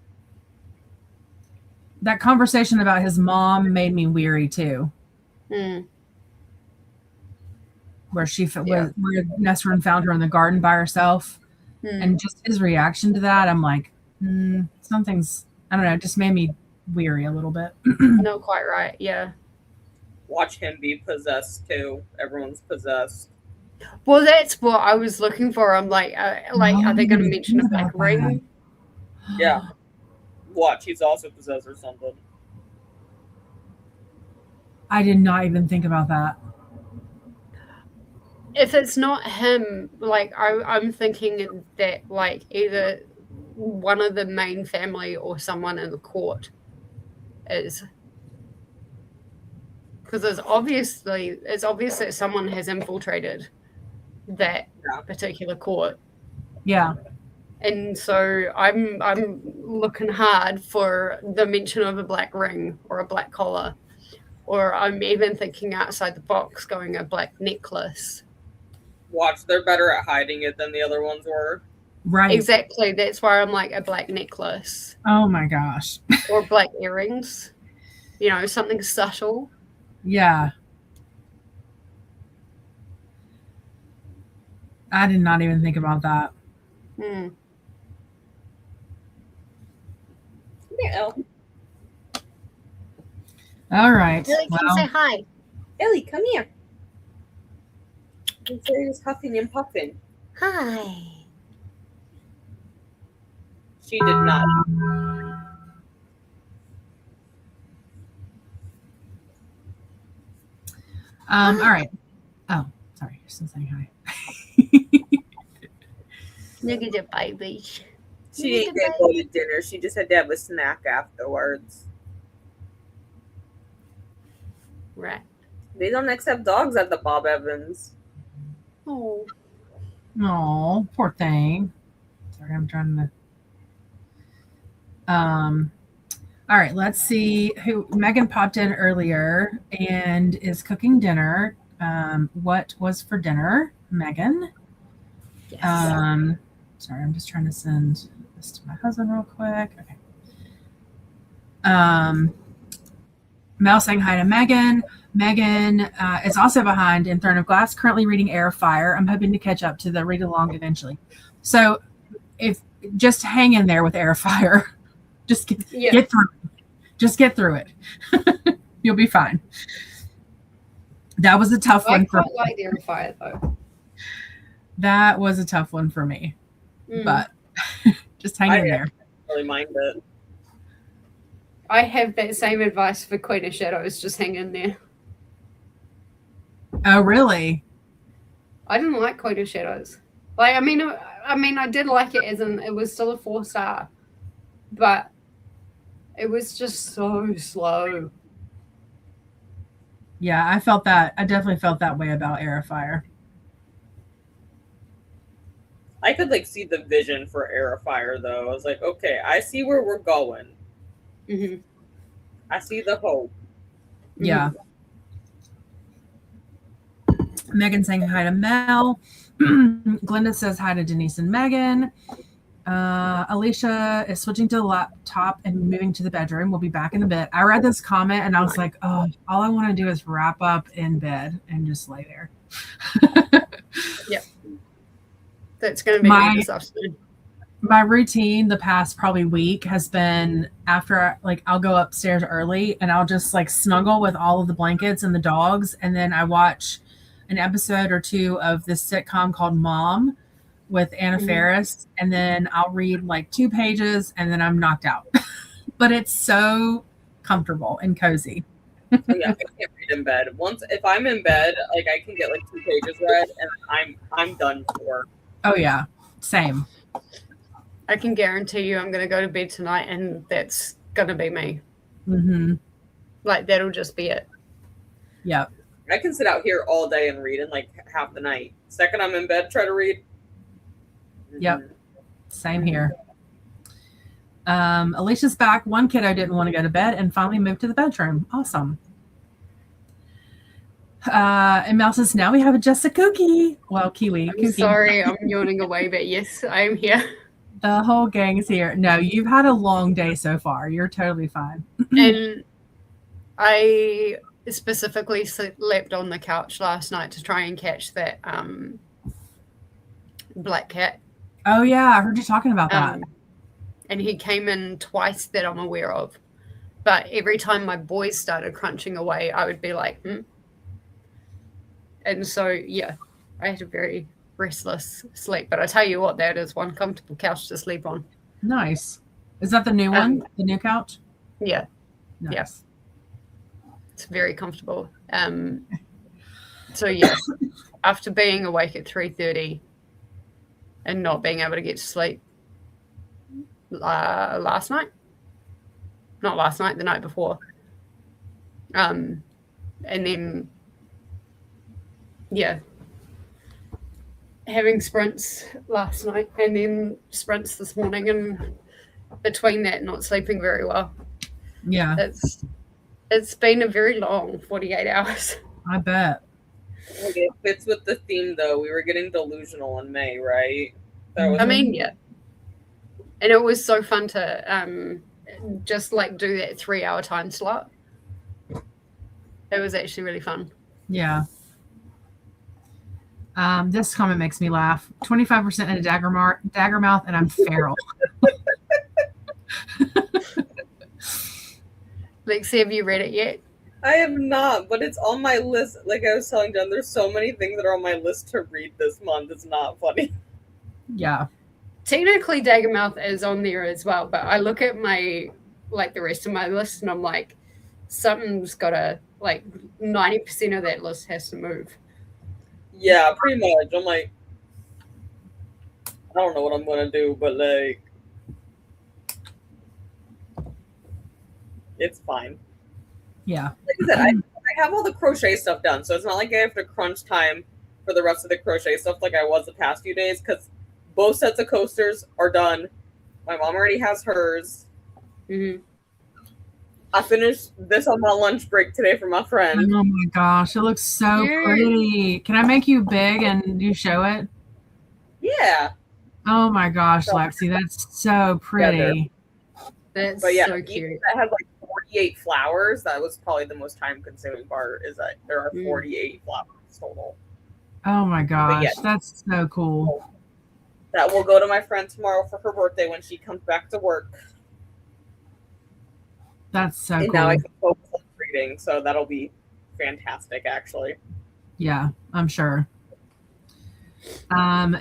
[SPEAKER 1] That conversation about his mom made me weary too.
[SPEAKER 3] Mm.
[SPEAKER 1] Where where Nesrin found her in the garden by herself, and just his reaction to that, I'm like, something's, I don't know, it just made me weary a little bit.
[SPEAKER 3] Not quite right. Yeah.
[SPEAKER 2] Watch him be possessed too. Everyone's possessed.
[SPEAKER 3] Well, that's what I was looking for. I'm like, are they going to mention a black ring?
[SPEAKER 2] Yeah. Watch, he's also possessed or something.
[SPEAKER 1] I did not even think about that.
[SPEAKER 3] If it's not him, like I'm thinking that like either one of the main family or someone in the court is, because it's obvious that someone has infiltrated that particular court.
[SPEAKER 1] Yeah.
[SPEAKER 3] And so I'm looking hard for the mention of a black ring or a black collar, or I'm even thinking outside the box, going a black necklace.
[SPEAKER 2] Watch, they're better at hiding it than the other ones were.
[SPEAKER 1] Right.
[SPEAKER 3] Exactly. That's why I'm like a black necklace.
[SPEAKER 1] Oh my gosh.
[SPEAKER 3] Or black earrings. You know, something subtle.
[SPEAKER 1] Yeah. I did not even think about that.
[SPEAKER 2] Yeah.
[SPEAKER 1] All right.
[SPEAKER 3] Ellie, come say hi.
[SPEAKER 2] Ellie, come here. They're just huffing and puffing.
[SPEAKER 3] Hi.
[SPEAKER 2] She did not.
[SPEAKER 1] All right. Oh, sorry. You're still saying hi.
[SPEAKER 3] Look at the baby.
[SPEAKER 2] She didn't get to go to dinner. She just had to have a snack afterwards.
[SPEAKER 3] Right.
[SPEAKER 2] They don't accept dogs at the Bob Evans.
[SPEAKER 3] Oh.
[SPEAKER 1] Oh, poor thing. Sorry, I'm trying to. All right, let's see who Megan popped in earlier and is cooking dinner. What was for dinner, Megan?
[SPEAKER 3] Yes.
[SPEAKER 1] Sorry, I'm just trying to send this to my husband real quick. Okay. Mel saying hi to Megan. Megan is also behind in Throne of Glass, currently reading Air of Fire. I'm hoping to catch up to the read along eventually. So if just hang in there with Air of Fire. Just get through it. Just get through it. You'll be fine. That was a tough one.
[SPEAKER 3] I quite like Air of Fire though.
[SPEAKER 1] That was a tough one for me. But just hang in there.
[SPEAKER 2] I really mind it.
[SPEAKER 3] I have that same advice for Queen of Shadows. Just hang in there.
[SPEAKER 1] Oh, really?
[SPEAKER 3] I didn't like Queen of Shadows. Like, I mean, I did like it as in it was still a 4-star, but it was just so slow.
[SPEAKER 1] Yeah, I felt that. I definitely felt that way about Air of Fire.
[SPEAKER 2] I could like see the vision for Air of Fire though. I was like, okay, I see where we're going.
[SPEAKER 3] Mm-hmm.
[SPEAKER 2] I see the hope.
[SPEAKER 1] Yeah. Megan saying hi to Mel. Glenda says hi to Denise and Megan. Alicia is switching to the laptop and moving to the bedroom. We'll be back in a bit. I read this comment and I was like, oh, all I want to do is wrap up in bed and just lay there.
[SPEAKER 3] Yep. That's going to be me this afternoon.
[SPEAKER 1] My routine the past probably week has been after I'll go upstairs early and I'll just snuggle with all of the blankets and the dogs. And then I watch an episode or two of this sitcom called Mom with Anna Faris. And then I'll read 2 pages and then I'm knocked out. But it's so comfortable and cozy.
[SPEAKER 2] Yeah, I can't read in bed. If I'm in bed, I can get 2 pages read and I'm done for.
[SPEAKER 1] Oh yeah, same.
[SPEAKER 3] I can guarantee you I'm going to go to bed tonight and that's going to be me.
[SPEAKER 1] Mm-hmm.
[SPEAKER 3] Like, that'll just be it.
[SPEAKER 1] Yep.
[SPEAKER 2] I can sit out here all day and read in like half the night. Second I'm in bed, try to read.
[SPEAKER 1] Yep. Same here. Alicia's back. One kiddo didn't want to go to bed and finally moved to the bedroom. Awesome. And Mel says, now we have a Jessi cookie. Well, Kiwi.
[SPEAKER 3] I'm
[SPEAKER 1] cookie.
[SPEAKER 3] sorry, I'm yawning away, but yes, I am here.
[SPEAKER 1] The whole gang's here. No, you've had a long day so far. You're totally fine.
[SPEAKER 3] And I specifically slept on the couch last night to try and catch that black cat.
[SPEAKER 1] Oh, yeah. I heard you talking about that.
[SPEAKER 3] And he came in twice that I'm aware of. But every time my boys started crunching away, I would be like, And so, yeah, I had a very restless sleep. But I tell you what, that is one comfortable couch to sleep on.
[SPEAKER 1] Nice. Is that the new one? The new couch?
[SPEAKER 3] Yeah.
[SPEAKER 1] Nice.
[SPEAKER 3] Yeah. It's very comfortable. So, yeah, after being awake at 3:30 and not being able to get to sleep last night, not last night, the night before, and then, yeah, having sprints last night and then sprints this morning, and between that, not sleeping very well.
[SPEAKER 1] Yeah.
[SPEAKER 3] It's been a very long 48 hours.
[SPEAKER 1] I bet.
[SPEAKER 2] Okay, it fits with the theme, though. We were getting delusional in May, right?
[SPEAKER 3] I mean, yeah. And it was so fun to just like do that 3-hour time slot. It was actually really fun.
[SPEAKER 1] Yeah. This comment makes me laugh. 25% in a dagger mouth, and I'm feral.
[SPEAKER 3] Lexi, have you read it yet?
[SPEAKER 2] I have not, but it's on my list. Like I was telling Jen, there's so many things that are on my list to read this month. It's not funny.
[SPEAKER 1] Yeah.
[SPEAKER 3] Technically, Daggermouth is on there as well, but I look at the rest of my list and I'm like, something's got to, 90% of that list has to move.
[SPEAKER 2] Yeah, pretty much. I'm like, I don't know what I'm going to do, but it's fine.
[SPEAKER 1] Yeah.
[SPEAKER 2] Like I said, I have all the crochet stuff done, so it's not like I have to crunch time for the rest of the crochet stuff like I was the past few days, because both sets of coasters are done. My mom already has hers.
[SPEAKER 3] Mm-hmm.
[SPEAKER 2] I finished this on my lunch break today for my friend.
[SPEAKER 1] Oh my gosh, it looks so pretty. Can I make you big and you show it?
[SPEAKER 2] Yeah.
[SPEAKER 1] Oh my gosh, Lexi, that's so pretty.
[SPEAKER 3] That's so cute.
[SPEAKER 2] That had 48 flowers. That was probably the most time-consuming part, is that there are 48 flowers total.
[SPEAKER 1] Oh my gosh, that's so cool.
[SPEAKER 2] That will go to my friend tomorrow for her birthday when she comes back to work.
[SPEAKER 1] That's so cool.
[SPEAKER 2] And now I can focus on reading, so that'll be fantastic, actually.
[SPEAKER 1] Yeah, I'm sure.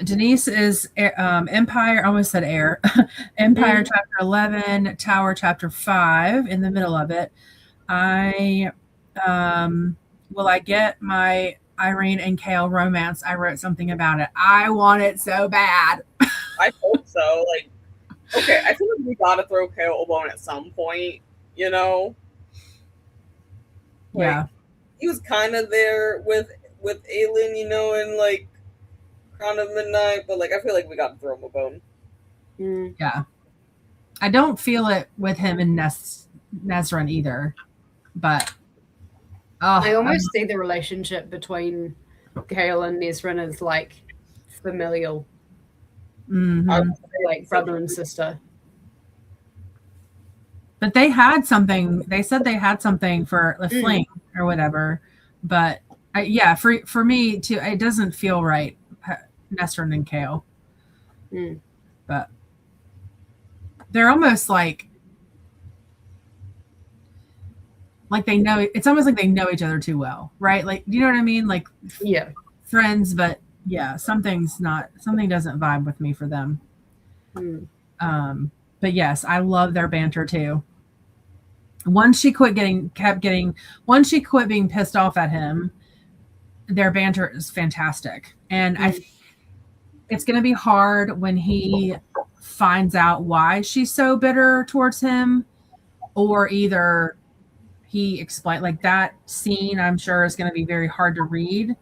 [SPEAKER 1] Denise is Empire, I almost said Air. Empire chapter 11, Tower chapter 5, in the middle of it. Will I get my Irene and Kale romance? I wrote something about it. I want it so bad.
[SPEAKER 2] I hope so. Okay, I feel like we gotta throw Kale a bone at some point, you know?
[SPEAKER 1] Yeah.
[SPEAKER 2] He was kind of there with Aelin, you know, and Crown of Midnight, but I feel like we got to throw him a bone.
[SPEAKER 1] Yeah. I don't feel it with him and Nesrun either, but
[SPEAKER 3] I almost see the relationship between Kale and Nesrun as familial, brother and sister.
[SPEAKER 1] But they had something. They said they had something for a fling or whatever. But for me too, it doesn't feel right. Nesrun and Kale, but they're almost like they know. It's almost like they know each other too well, right? You know what I mean? Friends, but something doesn't vibe with me for them. But yes, I love their banter too. Once she quit being pissed off at him, their banter is fantastic, and it's going to be hard when he finds out why she's so bitter towards him, or either he explained, like, that scene I'm sure is going to be very hard to read.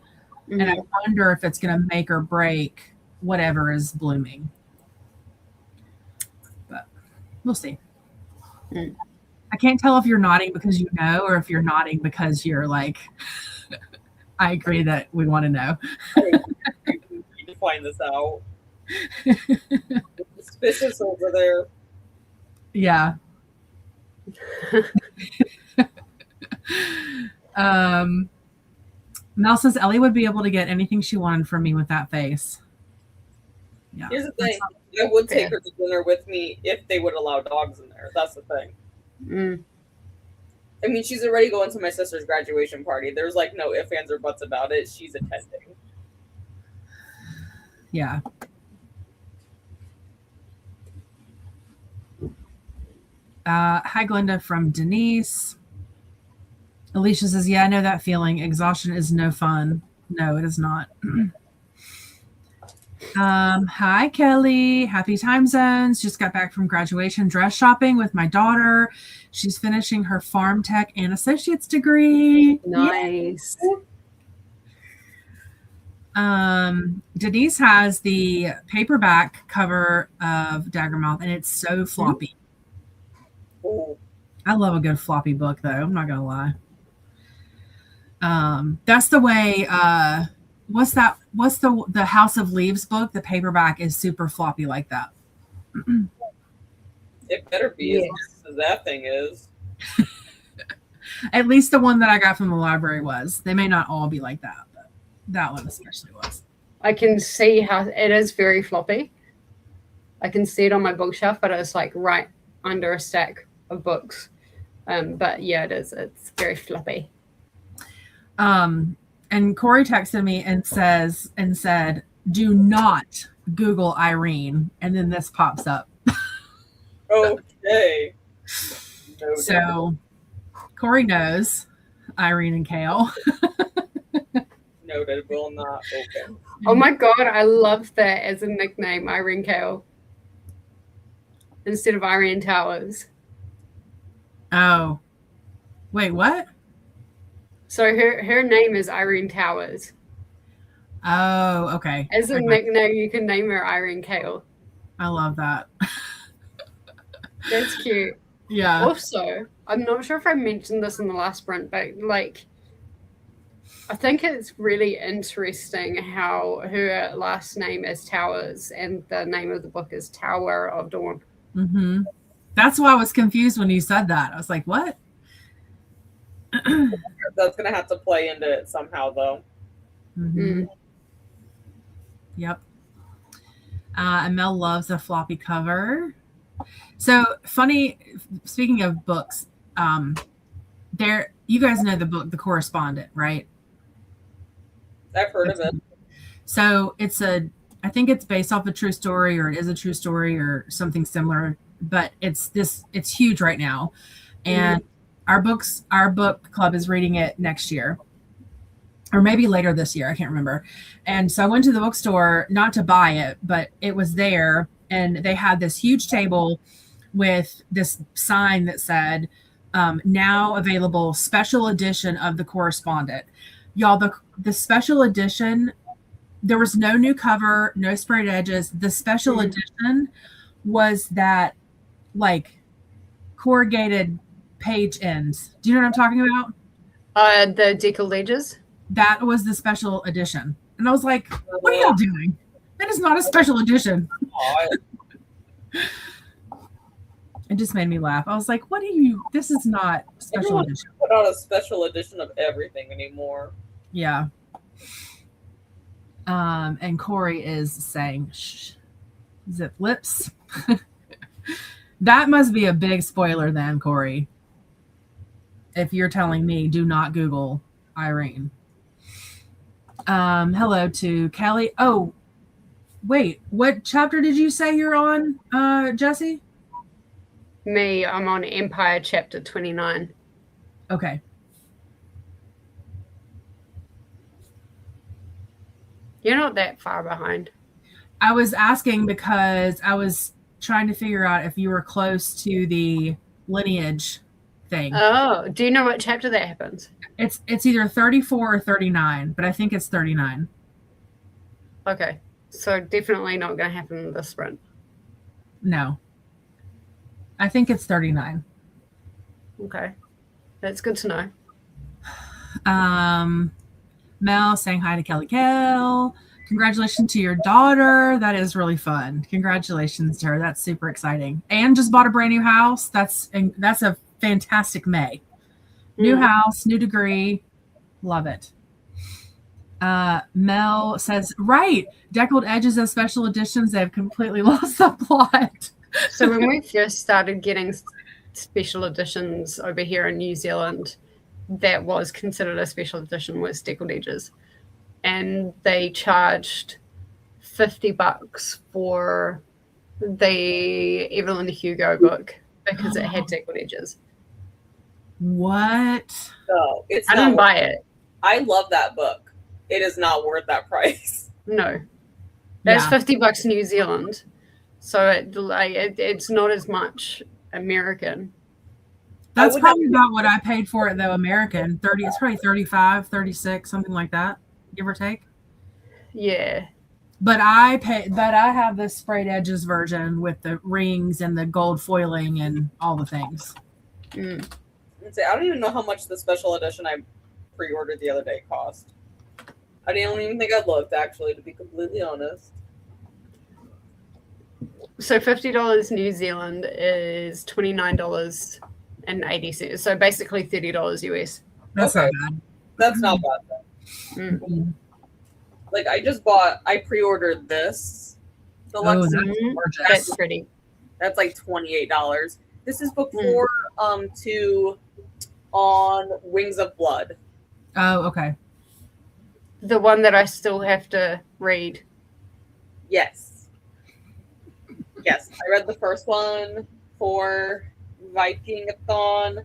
[SPEAKER 1] And I wonder if it's going to make or break whatever is blooming. But we'll see. I can't tell if you're nodding because you know, or if you're nodding because you're like, I agree that we want to know.
[SPEAKER 2] We need to find this out. Suspicious over there.
[SPEAKER 1] Yeah. Mel says Ellie would be able to get anything she wanted from me with that face. Yeah.
[SPEAKER 2] Here's the thing. I would take her to dinner with me if they would allow dogs in there. That's the thing. I mean, she's already going to my sister's graduation party. There's like no ifs, ands, or buts about it. She's attending.
[SPEAKER 1] Yeah. Hi, Glenda from Denise. Alicia says, yeah, I know that feeling. Exhaustion is no fun. No, it is not. Hi, Kelly. Happy time zones. Just got back from graduation dress shopping with my daughter. She's finishing her farm tech and associate's degree.
[SPEAKER 3] Nice.
[SPEAKER 1] Denise has the paperback cover of Daggermouth, and it's so floppy.
[SPEAKER 2] Oh.
[SPEAKER 1] I love a good floppy book, though. I'm not gonna lie. That's the way. What's the House of Leaves book? The paperback is super floppy like that.
[SPEAKER 2] It better be as nice as that thing is.
[SPEAKER 1] At least the one that I got from the library was. They may not all be like that, but that one especially was.
[SPEAKER 3] I can see how it is very floppy. I can see it on my bookshelf, but it's like right under a stack of books. But yeah, it is. It's very floppy.
[SPEAKER 1] And Corey texted me and said, do not Google Irene. And then this pops up.
[SPEAKER 2] Okay.
[SPEAKER 1] So Corey knows Irene and Kale.
[SPEAKER 2] Noted, will not open.
[SPEAKER 3] Oh my God, I love that as a nickname, Irene Kale. Instead of Irene Towers.
[SPEAKER 1] Oh. Wait, what?
[SPEAKER 3] So her name is Irene Towers.
[SPEAKER 1] Oh, okay.
[SPEAKER 3] As a nickname, you can name her Irene Kale.
[SPEAKER 1] I love that.
[SPEAKER 3] That's cute.
[SPEAKER 1] Yeah.
[SPEAKER 3] Also, I'm not sure if I mentioned this in the last sprint, but like, I think it's really interesting how her last name is Towers and the name of the book is Tower of Dawn.
[SPEAKER 1] Mm-hmm. That's why I was confused when you said that. I was like, what?
[SPEAKER 2] That's going to have to play into it somehow, though.
[SPEAKER 1] Mm-hmm. Yep. And Mel loves a floppy cover. So funny, speaking of books, you guys know the book, The Correspondent, right?
[SPEAKER 2] I've heard of it.
[SPEAKER 1] So I think it's based off a true story, or it is a true story or something similar, but it's huge right now. And our book club is reading it next year, or maybe later this year. I can't remember. And so I went to the bookstore, not to buy it, but it was there. And they had this huge table with this sign that said, now available special edition of The Correspondent. Y'all, the special edition, there was no new cover, no sprayed edges. The special edition was that like corrugated page ends. Do you know what I'm talking about?
[SPEAKER 3] The decal edges?
[SPEAKER 1] That was the special edition. And I was like, what are y'all doing? That is not a special edition. It just made me laugh. I was like, this is not special edition.
[SPEAKER 2] Put out a special edition of everything anymore.
[SPEAKER 1] Yeah. And Corey is saying, shh, zip lips. That must be a big spoiler then, Corey. If you're telling me, do not Google Irene. Hello to Kelly. Oh, wait, what chapter did you say you're on, Jessi?
[SPEAKER 3] Me, I'm on Empire chapter 29.
[SPEAKER 1] Okay.
[SPEAKER 3] You're not that far behind.
[SPEAKER 1] I was asking because I was trying to figure out if you were close to the lineage thing.
[SPEAKER 3] Oh, do you know what chapter that happens?
[SPEAKER 1] It's either 34 or 39, but I think it's 39.
[SPEAKER 3] Okay, so definitely not going to happen in this sprint.
[SPEAKER 1] No. I think it's 39.
[SPEAKER 3] Okay, that's good to know.
[SPEAKER 1] Mel saying hi to Kelly Kell. Congratulations to your daughter. That is really fun. Congratulations to her. That's super exciting. And just bought a brand new house. That's a fantastic May. New house, new degree. Love it. Mel says, right, deckled edges of special editions, they have completely lost the plot.
[SPEAKER 3] So when we first started getting special editions over here in New Zealand, that was considered a special edition was deckled edges. And they charged $50 for the Evelyn Hugo book because it had deckled edges.
[SPEAKER 1] What?
[SPEAKER 2] No,
[SPEAKER 3] I didn't buy it.
[SPEAKER 2] I love that book. It is not worth that price.
[SPEAKER 3] No. That's $50 New Zealand. So it's not as much American.
[SPEAKER 1] That's probably about what I paid for it though, American. 30, it's probably 35, 36, something like that, give or take.
[SPEAKER 3] Yeah.
[SPEAKER 1] But I have the sprayed edges version with the rings and the gold foiling and all the things.
[SPEAKER 2] I don't even know how much the special edition I pre-ordered the other day cost. I don't even think I looked, actually, to be completely honest.
[SPEAKER 3] So $50 New Zealand is $29.80. So basically $30 US.
[SPEAKER 1] That's not bad.
[SPEAKER 2] That's not bad then.
[SPEAKER 1] Mm-hmm.
[SPEAKER 2] Like I pre-ordered this.
[SPEAKER 1] Deluxe.
[SPEAKER 3] That's pretty.
[SPEAKER 2] That's like $28. This is book 4 on Wings of Blood.
[SPEAKER 1] Oh, okay.
[SPEAKER 3] The one that I still have to read.
[SPEAKER 2] Yes. Yes. I read the first one for Vikingathon,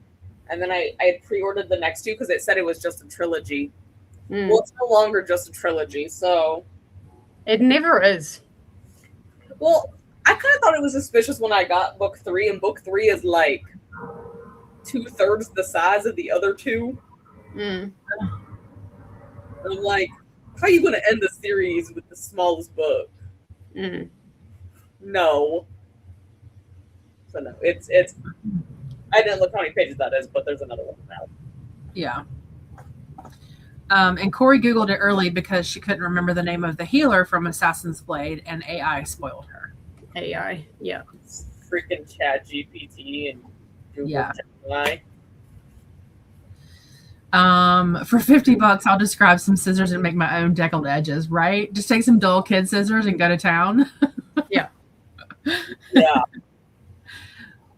[SPEAKER 2] and then I had pre-ordered the next two because it said it was just a trilogy. Well, it's no longer just a trilogy, so...
[SPEAKER 3] It never is.
[SPEAKER 2] Well, I kind of thought it was suspicious when I got book 3, and book 3 is like 2/3 the size of the other two. I'm like, how are you going to end the series with the smallest book? No. So no, it's. I didn't look how many pages that is, but there's another one now.
[SPEAKER 1] Yeah. And Corey Googled it early because she couldn't remember the name of the healer from Assassin's Blade, and AI spoiled her.
[SPEAKER 3] AI, yeah.
[SPEAKER 2] It's freaking ChatGPT and Google Gemini.
[SPEAKER 1] For $50, I'll describe some scissors and make my own deckled edges, right? Just take some dull kid scissors and go to town.
[SPEAKER 3] Yeah.
[SPEAKER 2] Yeah.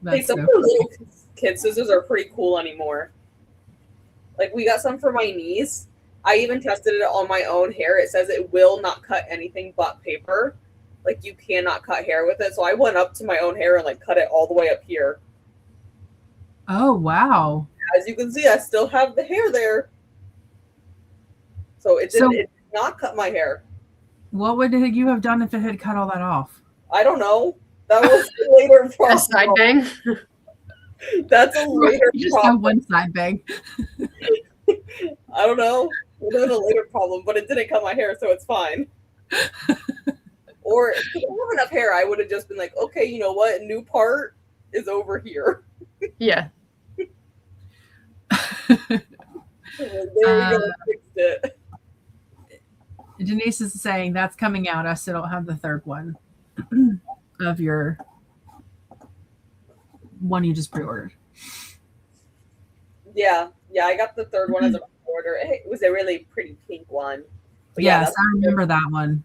[SPEAKER 2] Hey, some
[SPEAKER 1] so
[SPEAKER 2] of the little kid scissors are pretty cool anymore. Like, we got some for my niece. I even tested it on my own hair. It says it will not cut anything but paper. Like, you cannot cut hair with it. So I went up to my own hair and, like, cut it all the way up here.
[SPEAKER 1] Oh, wow.
[SPEAKER 2] As you can see, I still have the hair there. So it did not cut my hair.
[SPEAKER 1] What would you have done if it had cut all that off?
[SPEAKER 2] I don't know. That was a later problem.
[SPEAKER 3] A side bang?
[SPEAKER 2] That's a later
[SPEAKER 1] You just
[SPEAKER 2] problem.
[SPEAKER 1] have one side bang.
[SPEAKER 2] I don't know. That's a later problem, but it didn't cut my hair, so it's fine. Or if I didn't have enough hair, I would have just been like, okay, you know what? New part is over here.
[SPEAKER 3] Yeah.
[SPEAKER 2] There we go. Fixed it.
[SPEAKER 1] Denise is saying that's coming out. I still don't have the third one of your one you just pre-ordered.
[SPEAKER 2] Yeah, I got the third one as a pre-order. It was a really pretty pink one. But
[SPEAKER 1] yes, I remember that one.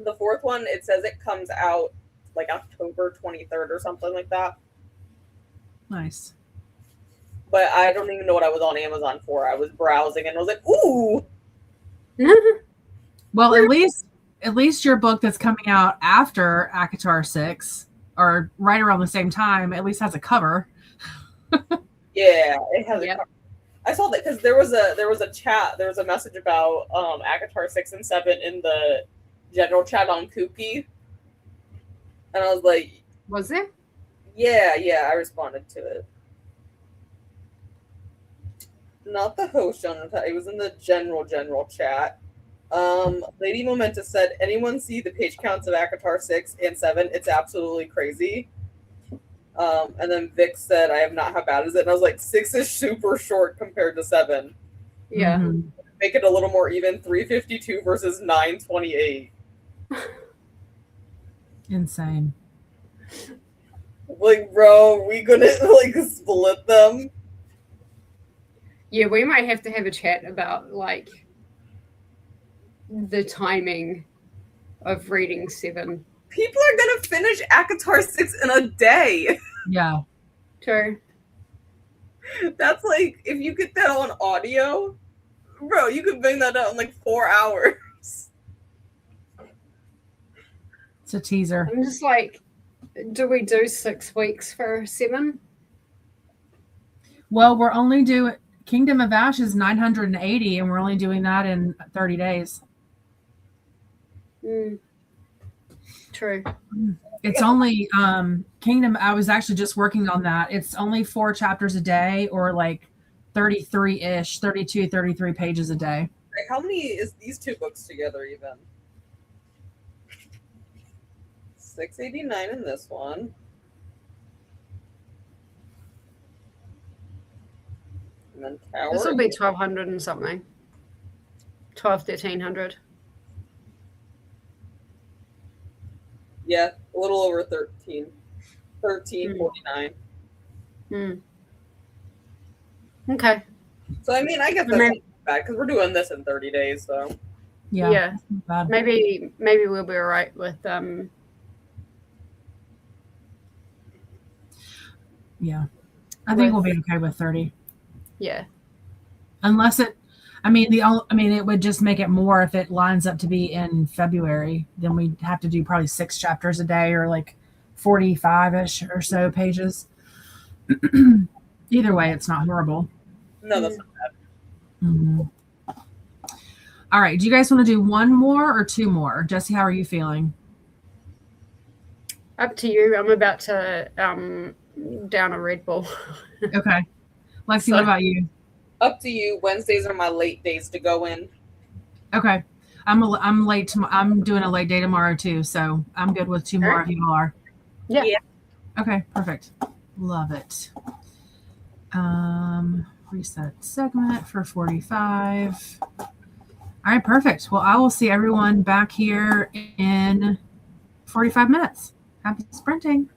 [SPEAKER 2] The fourth one, it says it comes out like October 23rd or something like that.
[SPEAKER 1] Nice.
[SPEAKER 2] But I don't even know what I was on Amazon for. I was browsing and I was like, ooh.
[SPEAKER 1] Well, at least your book that's coming out after ACOTAR 6 or right around the same time at least has a cover.
[SPEAKER 2] Yeah, it has a cover. I saw that because there was a chat, there was a message about ACOTAR 6 and 7 in the general chat on Kooky. And I was like,
[SPEAKER 3] Was there?
[SPEAKER 2] yeah, I responded to it. Not the host genre chat, it was in the general chat. Lady Momentous said, anyone see the page counts of ACOTAR 6 and 7? It's absolutely crazy. And then Vic said, I have not, how bad is it? And I was like, 6 is super short compared to 7.
[SPEAKER 3] Yeah.
[SPEAKER 1] Mhm.
[SPEAKER 2] Make it a little more even, 352 versus 928.
[SPEAKER 1] Insane.
[SPEAKER 2] Like, bro, we gonna like split them?
[SPEAKER 3] Yeah, we might have to have a chat about like the timing of reading 7.
[SPEAKER 2] People are gonna finish ACOTAR 6 in a day.
[SPEAKER 1] Yeah.
[SPEAKER 3] True.
[SPEAKER 2] That's like, if you get that on audio, bro, you could bang that out in like 4 hours.
[SPEAKER 1] It's a teaser.
[SPEAKER 3] I'm just like, do we do 6 weeks for 7?
[SPEAKER 1] Well, we're only doing Kingdom of Ash is 980, and we're only doing that in 30 days.
[SPEAKER 3] True.
[SPEAKER 1] It's only Kingdom. I was actually just working on that. It's only 4 chapters a day, or like 33-ish, 32, 33 pages a day.
[SPEAKER 2] Like, how many is these 2 books together even? 689 in this one. And then Tower.
[SPEAKER 3] This will be 1,200 and something. 1,300.
[SPEAKER 2] Yeah, a little over 13. 1349.
[SPEAKER 3] Okay.
[SPEAKER 2] So I mean, I guess that's not bad because we're doing this in 30 days. So
[SPEAKER 1] Yeah. That's not bad.
[SPEAKER 3] Maybe we'll be all right with
[SPEAKER 1] Yeah. I think we'll be okay with 30.
[SPEAKER 3] Yeah.
[SPEAKER 1] Unless it, it would just make it more if it lines up to be in February. Then we'd have to do probably 6 chapters a day, or like 45-ish or so pages. Either way, it's not horrible.
[SPEAKER 2] no, that's not bad.
[SPEAKER 1] Mm-hmm. All right. Do you guys want to do 1 more or 2 more? Jessi, how are you feeling?
[SPEAKER 3] Up to you. I'm about to down a Red Bull.
[SPEAKER 1] Okay. Lexi, what about you?
[SPEAKER 2] Up to you. Wednesdays are my late days to go in.
[SPEAKER 1] Okay. I'm late. I'm doing a late day tomorrow too, so I'm good with 2 more if you all are.
[SPEAKER 3] Yeah.
[SPEAKER 1] Okay. Perfect. Love it. Reset segment for 45. All right. Perfect. Well, I will see everyone back here in 45 minutes. Happy sprinting.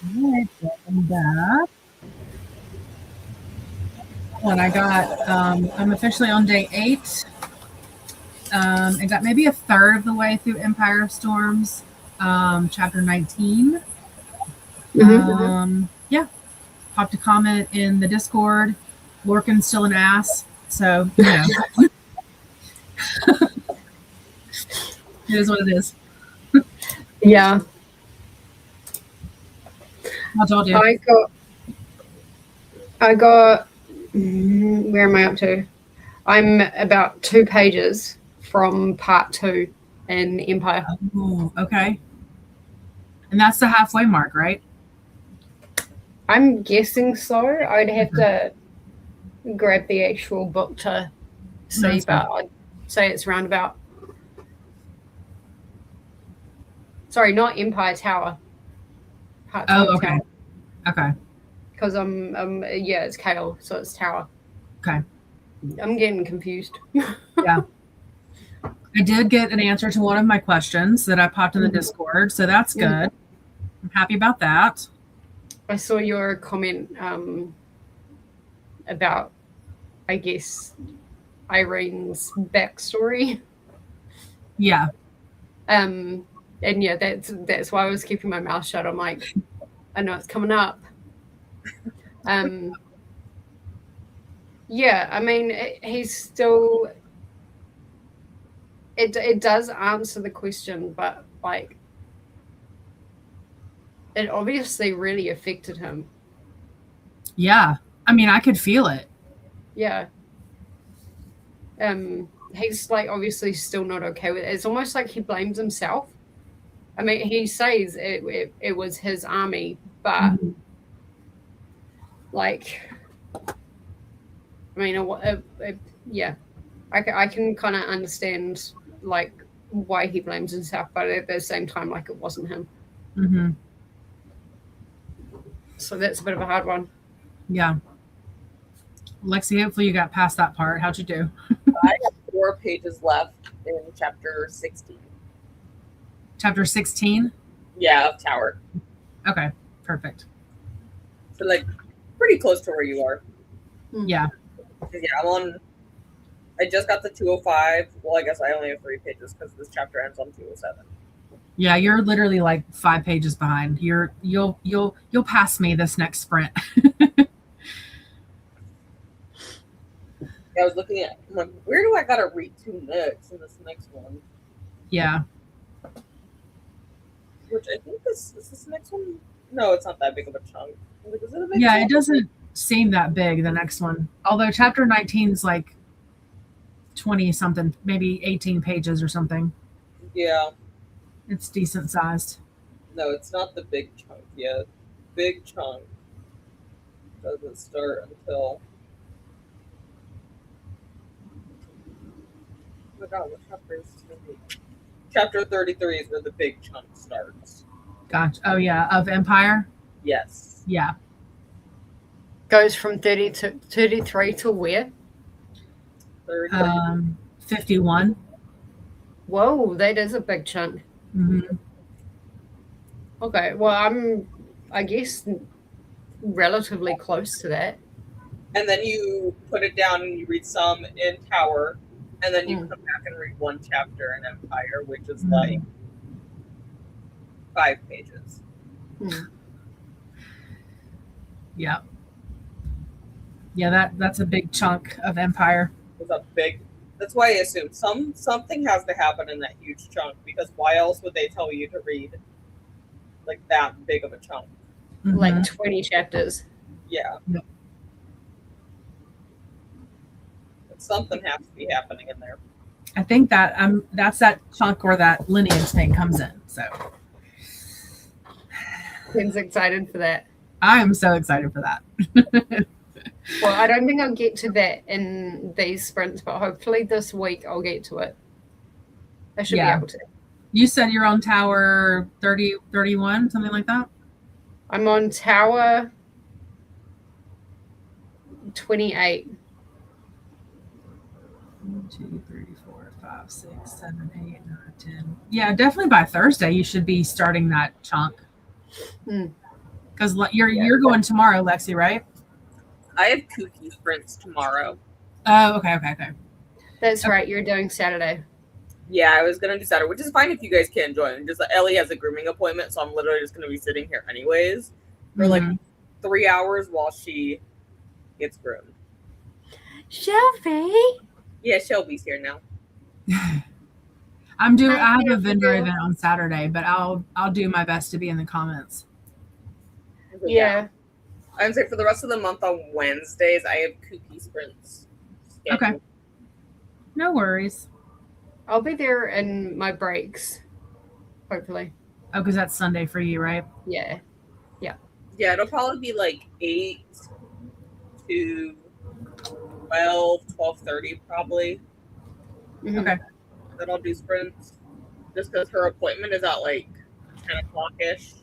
[SPEAKER 1] All right, welcome back. And I'm officially on day 8. I got maybe a third of the way through Empire of Storms, chapter 19. Yeah, popped a comment in the Discord. Lorcan's still an ass, so it is what it is.
[SPEAKER 3] Yeah.
[SPEAKER 1] How'd y'all do?
[SPEAKER 3] I got. Where am I up to? I'm about 2 pages from part 2 in Empire.
[SPEAKER 1] Oh, okay. And that's the halfway mark, right?
[SPEAKER 3] I'm guessing so. I'd have to grab the actual book to see, but I'd say it's round about. Sorry, not Empire Tower. Part 2
[SPEAKER 1] okay.
[SPEAKER 3] Tower.
[SPEAKER 1] Okay.
[SPEAKER 3] Because it's Kale, so it's Tower.
[SPEAKER 1] Okay.
[SPEAKER 3] I'm getting confused.
[SPEAKER 1] Yeah. I did get an answer to one of my questions that I popped in the Discord, so that's good. I'm happy about that.
[SPEAKER 3] I saw your comment about, I guess, Irene's backstory.
[SPEAKER 1] Yeah.
[SPEAKER 3] And yeah, that's why I was keeping my mouth shut. I'm like, I know it's coming up. Yeah, I mean, he's still. It does answer the question, but like, it obviously really affected him.
[SPEAKER 1] Yeah, I mean, I could feel it.
[SPEAKER 3] Yeah. He's like obviously still not okay with it. It's almost like he blames himself. I mean, he says it was his army, but like, I mean, yeah, I can kind of understand like why he blames himself, but at the same time, like it wasn't him.
[SPEAKER 1] Mm-hmm.
[SPEAKER 3] So that's a bit of a hard one.
[SPEAKER 1] Yeah. Lexi, hopefully you got past that part. How'd you do?
[SPEAKER 2] I have 4 pages left in chapter 16.
[SPEAKER 1] Chapter 16?
[SPEAKER 2] Yeah, of Tower.
[SPEAKER 1] Okay, perfect.
[SPEAKER 2] So like pretty close to where you are.
[SPEAKER 1] Yeah.
[SPEAKER 2] Yeah, I just got to 205. Well, I guess I only have 3 pages because this chapter ends on 207.
[SPEAKER 1] Yeah, you're literally like 5 pages behind. You'll pass me this next sprint.
[SPEAKER 2] I was looking at, I'm like, where do I gotta read to next in this next one?
[SPEAKER 1] Yeah.
[SPEAKER 2] Which I think is this next one? No, it's not that big of a chunk. Like, is it a big
[SPEAKER 1] Yeah,
[SPEAKER 2] chunk?
[SPEAKER 1] it doesn't seem that big, the next one. Although chapter 19 is like 20 something, maybe 18 pages or something.
[SPEAKER 2] Yeah.
[SPEAKER 1] It's decent sized.
[SPEAKER 2] No, it's not the big chunk yet. Big chunk doesn't start until. Oh my god, what chapter is this going to be? Chapter 33 is where the big chunk starts.
[SPEAKER 1] Gotcha. Oh, yeah. Of Empire?
[SPEAKER 2] Yes.
[SPEAKER 1] Yeah.
[SPEAKER 3] Goes from 30 to 33 to where?
[SPEAKER 1] 51.
[SPEAKER 3] Whoa, that is a big chunk.
[SPEAKER 1] Mm-hmm.
[SPEAKER 3] Okay, well, I'm, I guess, relatively close to that.
[SPEAKER 2] And then you put it down and you read some in Tower, and then you come back and read 1 chapter in Empire, which is like 5 pages.
[SPEAKER 1] Yeah. Yeah, that's a big chunk of Empire.
[SPEAKER 2] It's a big. That's why I assumed something has to happen in that huge chunk, because why else would they tell you to read like that big of a chunk?
[SPEAKER 3] Like 20 chapters.
[SPEAKER 2] Yeah.
[SPEAKER 1] Yep.
[SPEAKER 2] But something has to be happening in there.
[SPEAKER 1] I think that that's that chunk where that lineage thing comes in. So
[SPEAKER 3] Ken's excited for that.
[SPEAKER 1] I am so excited for that.
[SPEAKER 3] Well, I don't think I'll get to that in these sprints, but hopefully this week I'll get to it. I should be able to.
[SPEAKER 1] You said you're on Tower 30, 31, something like that?
[SPEAKER 3] I'm on Tower 28.
[SPEAKER 1] 1, 2, 3, 4, 5, 6, 7, 8, 9, 10. Yeah, definitely by Thursday you should be starting that chunk. Because Because you're going tomorrow, Lexi, right?
[SPEAKER 2] I have kooky sprints tomorrow.
[SPEAKER 1] Oh, okay.
[SPEAKER 3] That's right. You're doing Saturday.
[SPEAKER 2] Yeah, I was gonna do Saturday, which is fine if you guys can't join. Just Ellie has a grooming appointment, so I'm literally just gonna be sitting here anyways for like 3 hours while she gets groomed.
[SPEAKER 3] Shelby.
[SPEAKER 2] Yeah, Shelby's here now.
[SPEAKER 1] I have a vendor event on Saturday, but I'll do my best to be in the comments.
[SPEAKER 3] Yeah.
[SPEAKER 2] I would say for the rest of the month on Wednesdays, I have kooky sprints scheduled.
[SPEAKER 1] Okay. No worries.
[SPEAKER 3] I'll be there in my breaks, hopefully.
[SPEAKER 1] Oh, because that's Sunday for you, right?
[SPEAKER 3] Yeah.
[SPEAKER 2] Yeah, it'll probably be like 8 to 12:30 probably.
[SPEAKER 1] Okay.
[SPEAKER 2] That I'll do sprints. Just because her appointment is at like 10 o'clock-ish.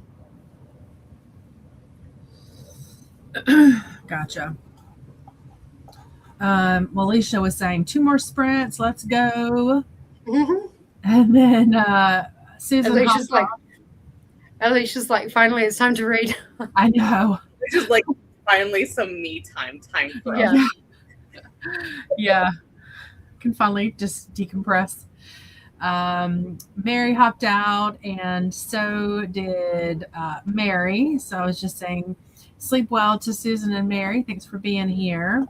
[SPEAKER 1] Gotcha. Alicia was saying 2 more sprints. Let's go. And then Susan.
[SPEAKER 3] Alicia's like, finally, it's time to read.
[SPEAKER 1] I know.
[SPEAKER 2] It's just like finally some me time for us.
[SPEAKER 3] Yeah.
[SPEAKER 1] Yeah. Can finally just decompress. Mary hopped out, and so did Mary. So I was just saying, sleep well to Susan and Mary. Thanks for being here.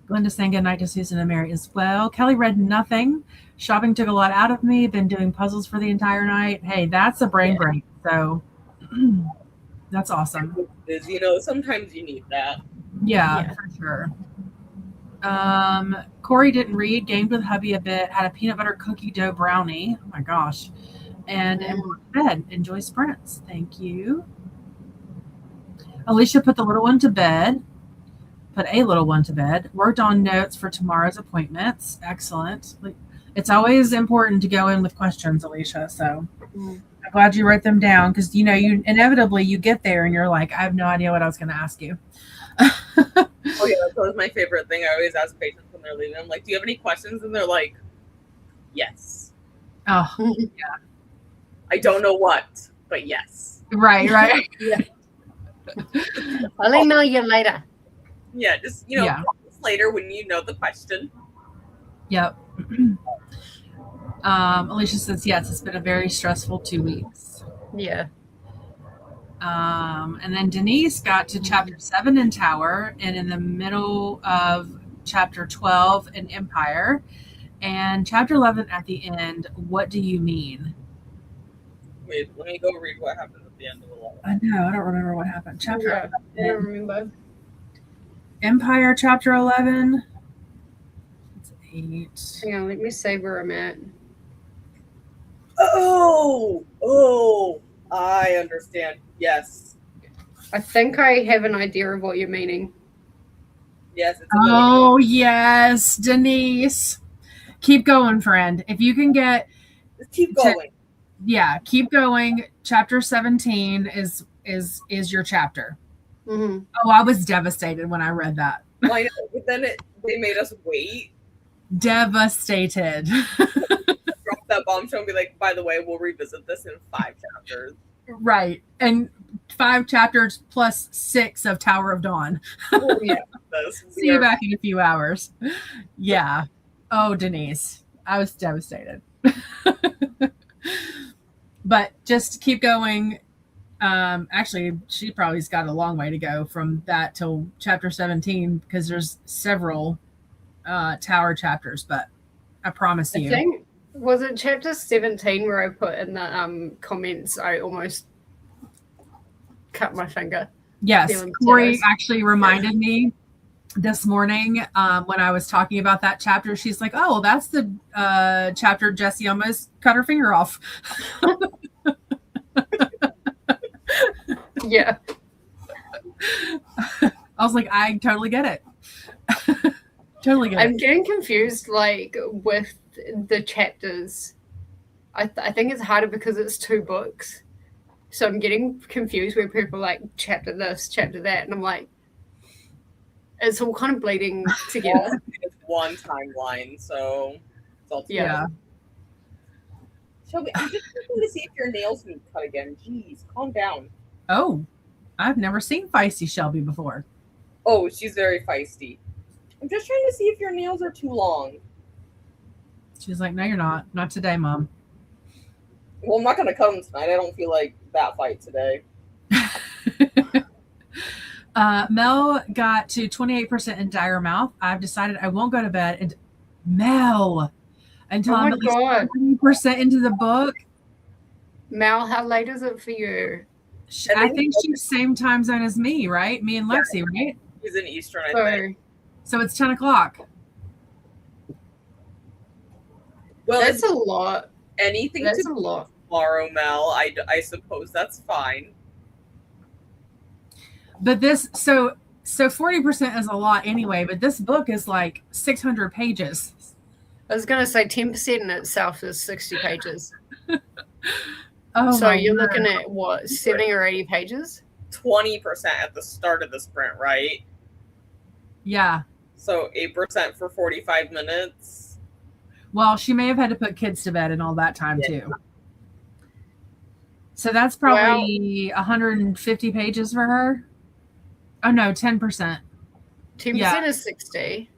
[SPEAKER 1] Glenda's saying good night to Susan and Mary as well. Kelly read nothing. Shopping took a lot out of me. Been doing puzzles for the entire night. Hey, that's a brain break. So that's awesome.
[SPEAKER 2] Sometimes you need that.
[SPEAKER 1] Yeah, for sure. Corey didn't read, gamed with hubby a bit, had a peanut butter cookie dough brownie. Oh my gosh. And went to bed. Enjoy sprints. Thank you. Alicia put a little one to bed. Worked on notes for tomorrow's appointments. Excellent. It's always important to go in with questions, Alicia. So I'm glad you wrote them down, because you inevitably you get there and you're like, I have no idea what I was going to ask you.
[SPEAKER 2] Oh yeah, that's always my favorite thing. I always ask patients when they're leaving. I'm like, do you have any questions? And they're like, yes.
[SPEAKER 1] Oh, yeah.
[SPEAKER 2] I don't know what, but yes.
[SPEAKER 1] Right.
[SPEAKER 3] Yeah. I'll email you later.
[SPEAKER 2] Yeah, just later when you know the question.
[SPEAKER 1] Yep. Alicia says, yes, it's been a very stressful 2 weeks.
[SPEAKER 3] Yeah.
[SPEAKER 1] And then Denise got to chapter 7 in Tower, and in the middle of chapter 12 in Empire, and chapter 11 at the end. What do you mean?
[SPEAKER 2] Wait, let me go read what happened at the end of the 11.
[SPEAKER 1] I know, I don't remember what happened.
[SPEAKER 3] I don't remember.
[SPEAKER 1] Empire chapter 11. It's 8.
[SPEAKER 3] Hang on, let me say where I'm at.
[SPEAKER 2] Oh, I understand. Yes.
[SPEAKER 3] I think I have an idea of what you're meaning.
[SPEAKER 2] Yes.
[SPEAKER 1] Yes, Denise. Keep going, friend. If you can get...
[SPEAKER 2] Just keep going.
[SPEAKER 1] Keep going. Chapter 17 is your chapter.
[SPEAKER 3] Mm-hmm.
[SPEAKER 1] Oh, I was devastated when I read that.
[SPEAKER 2] I know, but then they made us wait.
[SPEAKER 1] Devastated.
[SPEAKER 2] Drop that bombshell and be like, by the way, we'll revisit this in 5 chapters.
[SPEAKER 1] Right. And 5 chapters plus 6 of Tower of Dawn.
[SPEAKER 2] Oh, yeah.
[SPEAKER 1] See you back in a few hours. Yeah. Oh, Denise. I was devastated. But just keep going. Actually, she probably's got a long way to go from that till chapter 17, because there's several Tower chapters, but I promise you.
[SPEAKER 3] I think, was it chapter 17 where I put in the comments, I almost cut my finger?
[SPEAKER 1] Yes, Corey actually reminded me this morning when I was talking about that chapter. She's like, oh, well, that's the chapter Jessi almost cut her finger off.
[SPEAKER 3] Yeah.
[SPEAKER 1] I was like, I totally get it. Totally get it.
[SPEAKER 3] I'm getting confused, with the chapters. I think it's harder because it's 2 books. So I'm getting confused where people like chapter this, chapter that. And I'm like, it's all kind of bleeding together.
[SPEAKER 2] It's one timeline, so it's all together.
[SPEAKER 1] Yeah.
[SPEAKER 2] Shelby, I'm just looking to see if your nails need cut again. Jeez, calm down.
[SPEAKER 1] Oh, I've never seen feisty Shelby before.
[SPEAKER 2] Oh, she's very feisty. I'm just trying to see if your nails are too long.
[SPEAKER 1] She's like, no, you're not. Not today, Mom.
[SPEAKER 2] Well, I'm not going to cut them tonight. I don't feel like that fight today.
[SPEAKER 1] Mel got to 28% in Dire Mouth. I've decided I won't go to bed. And Mel, until I'm at least 20% into the book.
[SPEAKER 3] Mel, how late is it for you?
[SPEAKER 1] I think she's same time zone as me, right? Me and Lexi, right?
[SPEAKER 2] She's in Eastern, I think.
[SPEAKER 1] So it's 10 o'clock.
[SPEAKER 2] Well,
[SPEAKER 3] that's a lot.
[SPEAKER 2] Anything
[SPEAKER 3] that's
[SPEAKER 2] to
[SPEAKER 3] a lot.
[SPEAKER 2] Tomorrow, Mel. I suppose that's fine.
[SPEAKER 1] But this, so 40% is a lot anyway, but this book is like 600 pages.
[SPEAKER 3] I was going to say 10% in itself is 60 pages.
[SPEAKER 1] Oh,
[SPEAKER 3] so you're looking at what, 70 or 80 pages?
[SPEAKER 2] 20% at the start of the sprint, right?
[SPEAKER 1] Yeah.
[SPEAKER 2] So 8% for 45 minutes.
[SPEAKER 1] Well, she may have had to put kids to bed and all that time too. So that's probably 150 pages for her. Oh no, 10%.
[SPEAKER 3] 10% is 60.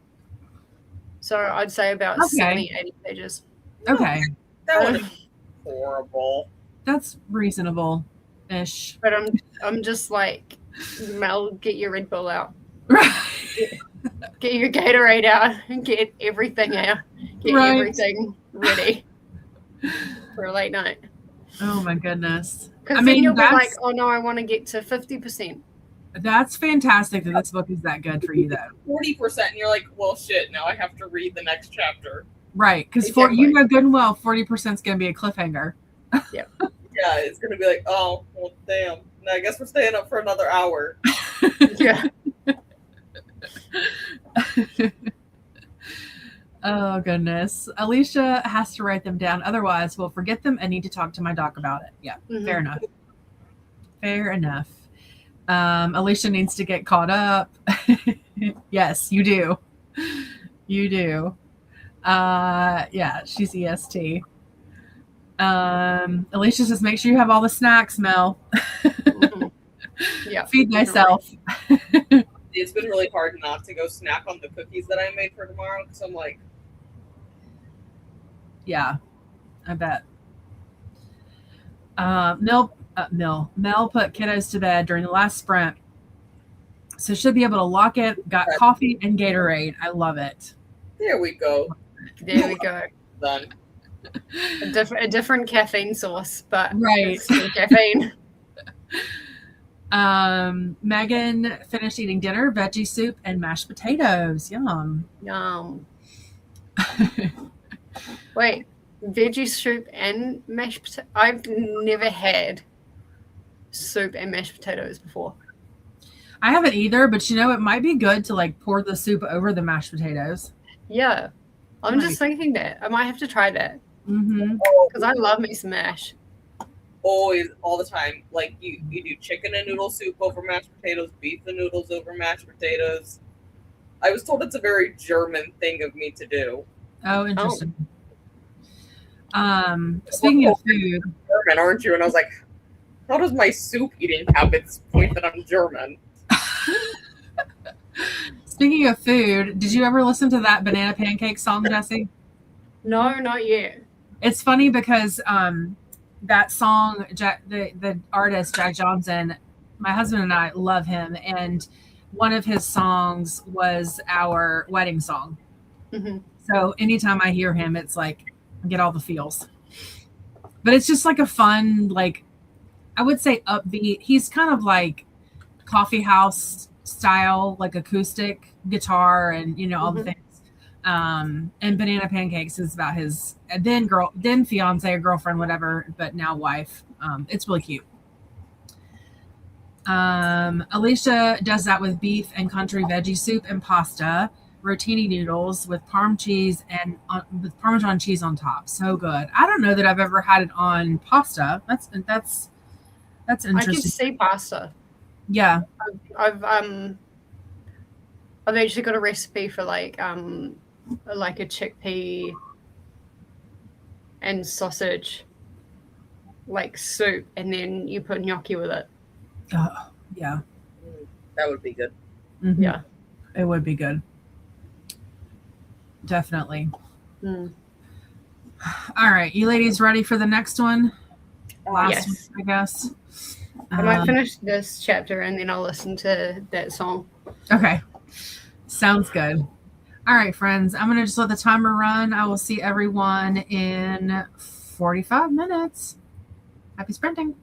[SPEAKER 3] So I'd say about 70, 80 pages.
[SPEAKER 1] Okay.
[SPEAKER 2] That would be horrible.
[SPEAKER 1] That's reasonable-ish.
[SPEAKER 3] But I'm just like, Mel, get your Red Bull out.
[SPEAKER 1] Right.
[SPEAKER 3] Get your Gatorade out and get everything out. Get everything ready for a late night.
[SPEAKER 1] Oh my goodness.
[SPEAKER 3] Because then you'll be like, oh no, I want to get to 50%.
[SPEAKER 1] That's fantastic that this book is that good for you, though.
[SPEAKER 2] 40%, and you're like, well, shit, now I have to read the next chapter.
[SPEAKER 1] Right, because you know good and well, 40% is going to be a cliffhanger.
[SPEAKER 3] Yeah.
[SPEAKER 2] Yeah, it's going to be like, oh, well, damn. Now I guess we're staying up for another hour.
[SPEAKER 3] Yeah.
[SPEAKER 1] Oh, goodness. Alicia has to write them down. Otherwise, we'll forget them and need to talk to my doc about it. Yeah, fair enough. Fair enough. Alicia needs to get caught up. Yes, you do. You do. Yeah, she's EST. Alicia says, make sure you have all the snacks, Mel.
[SPEAKER 3] Yeah.
[SPEAKER 1] Feed myself.
[SPEAKER 2] It's been really hard not to go snack on the cookies that I made for tomorrow because I'm like,
[SPEAKER 1] yeah, I bet. Mel put kiddos to bed during the last sprint, so she'll be able to lock it. Got coffee and Gatorade. I love it.
[SPEAKER 2] There we go.
[SPEAKER 3] There we go.
[SPEAKER 2] Done.
[SPEAKER 3] A different caffeine source, but
[SPEAKER 1] right.
[SPEAKER 3] Still caffeine.
[SPEAKER 1] Megan finished eating dinner, veggie soup, and mashed potatoes. Yum.
[SPEAKER 3] Yum. Wait, veggie soup and mashed potatoes? I've never had soup and mashed potatoes before.
[SPEAKER 1] I haven't either, but you know, it might be good to like pour the soup over the mashed potatoes.
[SPEAKER 3] Yeah. I'm just thinking that. I might have to try that. Because I love me some mash.
[SPEAKER 2] Always, all the time. Like you do chicken and noodle soup over mashed potatoes, beef and noodles over mashed potatoes. I was told it's a very German thing of me to do.
[SPEAKER 1] Oh, interesting. Speaking of food,
[SPEAKER 2] German, aren't you? And I was like, how does my soup eating habits point that I'm German?
[SPEAKER 1] Speaking of food, did you ever listen to that banana pancake song, Jessi?
[SPEAKER 3] No, not yet.
[SPEAKER 1] It's funny because that song, the artist Jack Johnson, my husband and I love him, and one of his songs was our wedding song. So anytime I hear him, it's like I get all the feels. But it's just like a fun, like I would say upbeat. He's kind of like coffee house style, like acoustic guitar and all the things. And banana pancakes is about his then fiance or girlfriend, whatever, but now wife. It's really cute. Alicia does that with beef and country veggie soup and pasta, rotini noodles with parm cheese and with Parmesan cheese on top. So good. I don't know that I've ever had it on pasta. That's interesting.
[SPEAKER 3] I can see pasta.
[SPEAKER 1] Yeah.
[SPEAKER 3] I've actually got a recipe for like a chickpea and sausage like soup, and then you put gnocchi with it.
[SPEAKER 1] Yeah.
[SPEAKER 2] That would be good.
[SPEAKER 1] Mhm.
[SPEAKER 3] Yeah.
[SPEAKER 1] It would be good. Definitely.
[SPEAKER 3] Mm.
[SPEAKER 1] All right. You ladies ready for the next one? Last
[SPEAKER 3] Yes.
[SPEAKER 1] one, I guess.
[SPEAKER 3] I might finish this chapter and then I'll listen to that song.
[SPEAKER 1] Okay. Sounds good. All right, friends. I'm going to just let the timer run. I will see everyone in 45 minutes. Happy sprinting.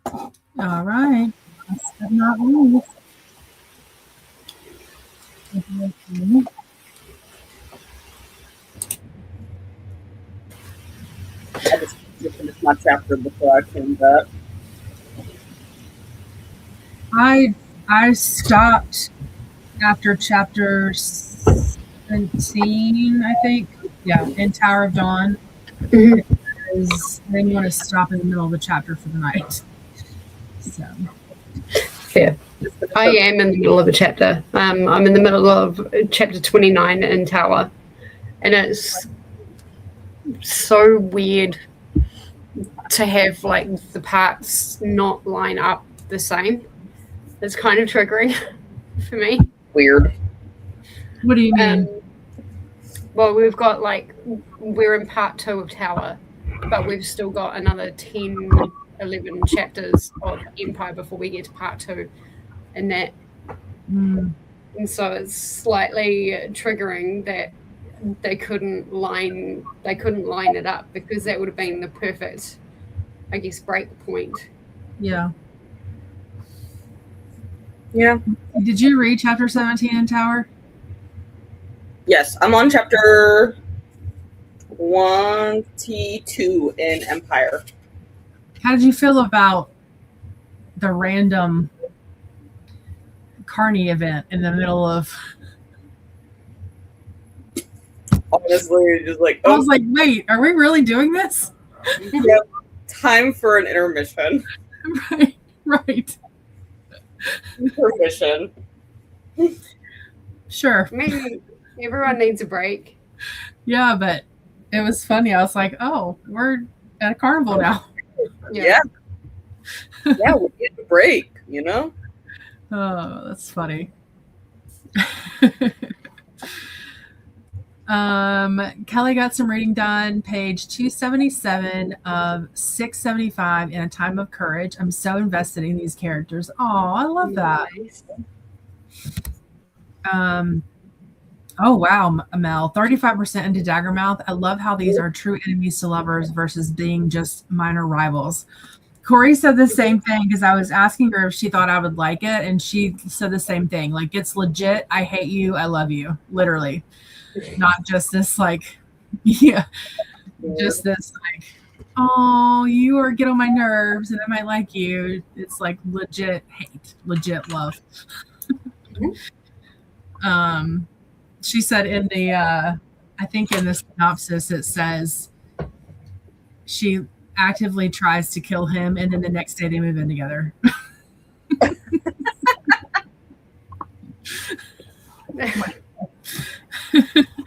[SPEAKER 1] All right. Last but not least.
[SPEAKER 2] I just finished my chapter before I came back.
[SPEAKER 1] I stopped after chapter 17, I think. Yeah, in Tower of Dawn. Because I didn't want to stop in the middle of the chapter for the night. So
[SPEAKER 3] Fair. I am in the middle of a chapter. I'm in the middle of chapter 29 in Tower, and it's so weird to have like the parts not line up the same. It's kind of triggering for me.
[SPEAKER 2] Weird.
[SPEAKER 1] what do you mean?
[SPEAKER 3] Well, we've got like, we're in part 2 of Tower, but we've still got another 10, 11 chapters of Empire before we get to part 2, and that. And so it's slightly triggering that they couldn't line it up, because that would have been the perfect, I guess, break point.
[SPEAKER 1] Yeah.
[SPEAKER 2] Yeah.
[SPEAKER 1] Did you read chapter 17 in Tower?
[SPEAKER 2] Yes, I'm on chapter 22 in Empire.
[SPEAKER 1] How did you feel about the random Carney event in the middle of?
[SPEAKER 2] Honestly, just like,
[SPEAKER 1] I was like, wait, are we really doing this?
[SPEAKER 2] Yep. Time for an intermission.
[SPEAKER 1] Right.
[SPEAKER 2] Intermission.
[SPEAKER 1] Sure.
[SPEAKER 3] Maybe everyone needs a break.
[SPEAKER 1] Yeah, but it was funny. I was like, oh, we're at a carnival now.
[SPEAKER 2] Yeah, we need a break, you know?
[SPEAKER 1] Oh, that's funny. Kelly got some reading done, page 277 of 675 in A Time of Courage. I'm so invested in these characters. Oh, I love that.
[SPEAKER 3] Nice.
[SPEAKER 1] Oh, wow, Mel. 35% into Daggermouth. I love how these are true enemies to lovers versus being just minor rivals. Corey said the same thing because I was asking her if she thought I would like it, and she said the same thing. Like, it's legit. I hate you. I love you. Literally. Not just this, like, just this, like, oh, you are get on my nerves and I might like you. It's like legit hate, legit love. She said in the, I think in the synopsis, it says she actively tries to kill him, and then the next day they move in together.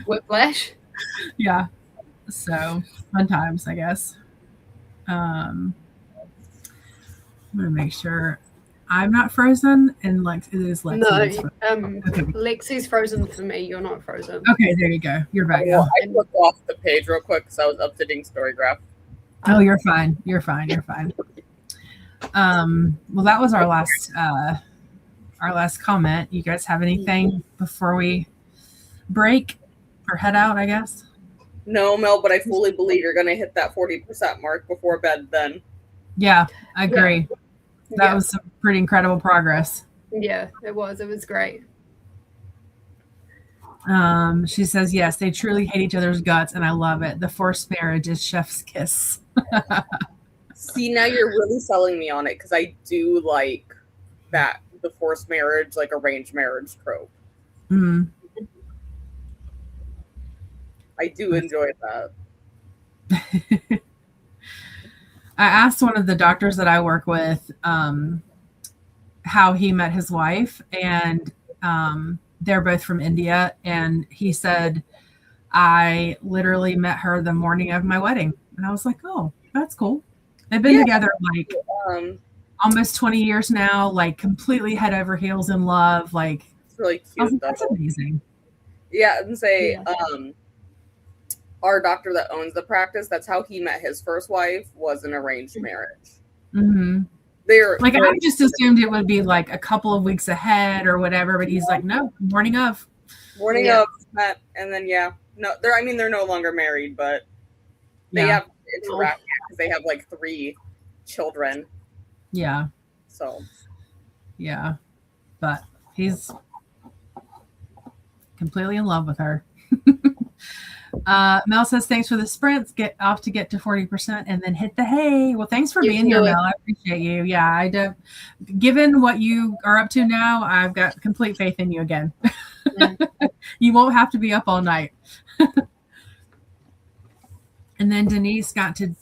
[SPEAKER 3] Whiplash.
[SPEAKER 1] Yeah. So fun times, I guess. I'm gonna make sure I'm not frozen, and Lex, it is Lexi.
[SPEAKER 3] No,
[SPEAKER 1] okay.
[SPEAKER 3] Lexi's frozen for me. You're not frozen.
[SPEAKER 1] Okay, there you go. You're back now.
[SPEAKER 2] I clicked off the page real quick because I was updating Storygraph.
[SPEAKER 1] Oh, you're fine. You're fine. Well, that was our last comment. You guys have anything before we break or head out, I guess?
[SPEAKER 2] No, Mel, but I fully believe you're going to hit that 40% mark before bed then.
[SPEAKER 1] Yeah, I agree. Yeah. That was some pretty incredible progress.
[SPEAKER 3] Yeah, it was. It was great.
[SPEAKER 1] She says, yes, they truly hate each other's guts, and I love it. The forced marriage is chef's kiss.
[SPEAKER 2] See, now you're really selling me on it, because I do like that, the forced marriage, like arranged marriage trope.
[SPEAKER 1] Mm-hmm.
[SPEAKER 2] I do enjoy that.
[SPEAKER 1] I asked one of the doctors that I work with how he met his wife, and they're both from India, and he said, I literally met her the morning of my wedding. And I was like, oh, that's cool. They've been together like almost 20 years now, like completely head over heels in love. Like,
[SPEAKER 2] it's really cute.
[SPEAKER 1] Like, that's amazing.
[SPEAKER 2] Yeah, and say our doctor that owns the practice, that's how he met his first wife, was an arranged marriage.
[SPEAKER 1] Mm-hmm. I just assumed it would be like a couple of weeks ahead or whatever, but he's like, no, morning of
[SPEAKER 2] met, and then they're no longer married, but they have interacted because they have like 3 children.
[SPEAKER 1] Yeah.
[SPEAKER 2] So
[SPEAKER 1] Yeah. But he's completely in love with her. Mel says, thanks for the sprints. Get off to get to 40% and then hit the hay. Well, thanks for being here, Mel. I appreciate you. Yeah, I do. Given what you are up to now, I've got complete faith in you again. You won't have to be up all night. And then Denise got to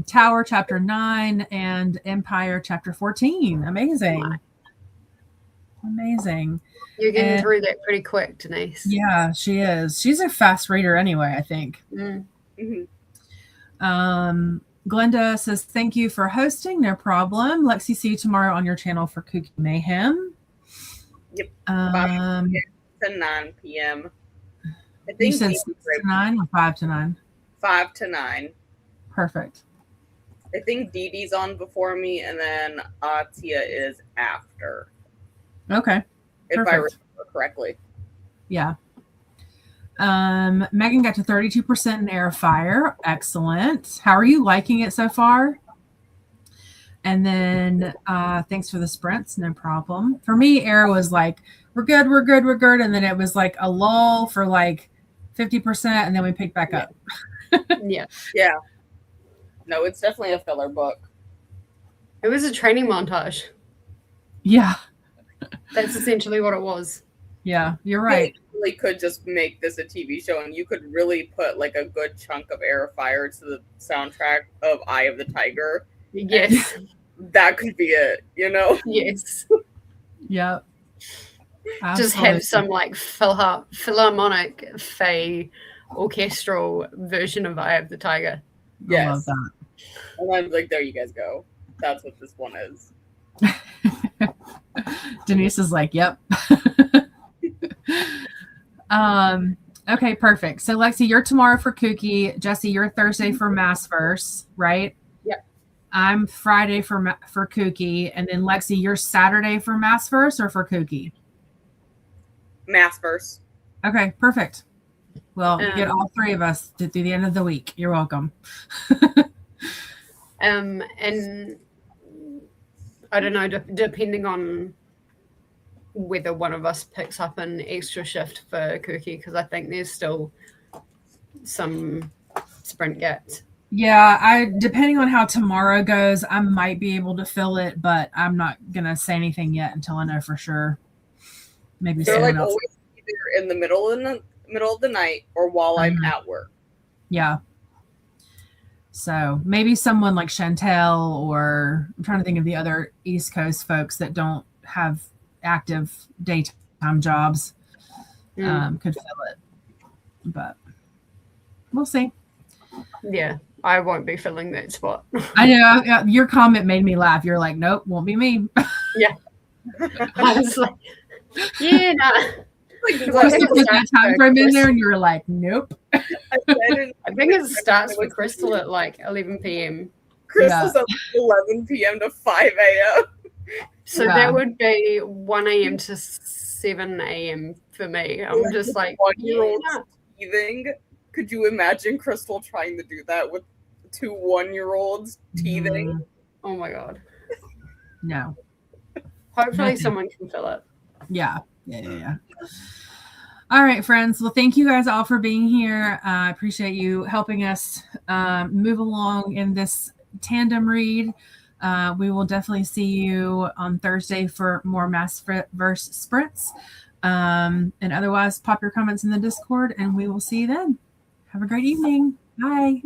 [SPEAKER 1] Tower chapter 9 and Empire chapter 14. Amazing. Wow. Amazing.
[SPEAKER 3] You're getting through that pretty quick, Denise.
[SPEAKER 1] Yeah, she is. She's a fast reader anyway, I think.
[SPEAKER 2] Mm-hmm.
[SPEAKER 1] Glenda says, thank you for hosting. No problem. Lexi, see you tomorrow on your channel for Kooky Mayhem.
[SPEAKER 2] Yep. 5 to 9 p.m. I think
[SPEAKER 1] you said 6 to 9 or 5 to 9? 5
[SPEAKER 2] to 9.
[SPEAKER 1] Perfect.
[SPEAKER 2] I think Dee Dee's on before me, and then Atia is after.
[SPEAKER 1] Okay.
[SPEAKER 2] If I remember correctly.
[SPEAKER 1] Yeah. Megan got to 32% in Air of Fire. Excellent. How are you liking it so far? And then thanks for the sprints. No problem. For me, Air was like, we're good. And then it was like a lull for like 50%, and then we picked back up.
[SPEAKER 3] Yeah.
[SPEAKER 2] No, it's definitely a filler book.
[SPEAKER 3] It was a training montage.
[SPEAKER 1] Yeah.
[SPEAKER 3] That's essentially what it was.
[SPEAKER 1] Yeah, you're right.
[SPEAKER 2] You really could just make this a TV show, and you could really put like a good chunk of Air of Fire to the soundtrack of Eye of the Tiger.
[SPEAKER 3] Yes.
[SPEAKER 2] That could be it, you know?
[SPEAKER 3] Yes.
[SPEAKER 1] Yep.
[SPEAKER 3] Just have some like philharmonic Fey orchestral version of Eye of the Tiger.
[SPEAKER 2] Yes.
[SPEAKER 1] I love that.
[SPEAKER 2] And I'm like, there you guys go. That's what this one is.
[SPEAKER 1] Denise is like, yep. Okay, perfect. So Lexi, you're tomorrow for Kooky. Jessi, you're Thursday for MAASVerse, right?
[SPEAKER 2] Yep.
[SPEAKER 1] I'm Friday for Kooky, and then Lexi, you're Saturday for MAASVerse or for Kooky?
[SPEAKER 2] MAASVerse.
[SPEAKER 1] Okay, perfect. Well, you get all three of us to do the end of the week. You're welcome.
[SPEAKER 3] And I don't know, depending on whether one of us picks up an extra shift for Kooky, because I think there's still some sprint gaps.
[SPEAKER 1] Yeah, depending on how tomorrow goes, I might be able to fill it, but I'm not gonna say anything yet until I know for sure. Maybe
[SPEAKER 2] they're
[SPEAKER 1] someone
[SPEAKER 2] like
[SPEAKER 1] else.
[SPEAKER 2] Always either in the middle of the night or while I'm at work.
[SPEAKER 1] Yeah. So maybe someone like Chantel, or I'm trying to think of the other East Coast folks that don't have active daytime jobs could fill it. But we'll see.
[SPEAKER 3] Yeah, I won't be filling that spot.
[SPEAKER 1] I know. Your comment made me laugh. You're like, nope, won't be me.
[SPEAKER 3] Yeah. I was like, yeah, no.
[SPEAKER 1] Crystal put that time frame in there, and you were like, nope.
[SPEAKER 2] I
[SPEAKER 3] think it starts for Crystal at like 11 p.m.
[SPEAKER 2] Crystal's at 11 p.m. to 5 a.m.
[SPEAKER 3] So that would be 1 a.m. to 7 a.m. for me. I'm just like,
[SPEAKER 2] 1-year-old teething. Could you imagine Crystal trying to do that with 2 1-year-olds teething?
[SPEAKER 3] Oh my God.
[SPEAKER 1] No.
[SPEAKER 3] Hopefully someone can fill it.
[SPEAKER 1] Yeah. All right, friends. Well, thank you guys all for being here. I appreciate you helping us move along in this tandem read. We will definitely see you on Thursday for more MAASVerse sprints. And otherwise, pop your comments in the Discord, and we will see you then. Have a great evening. Bye.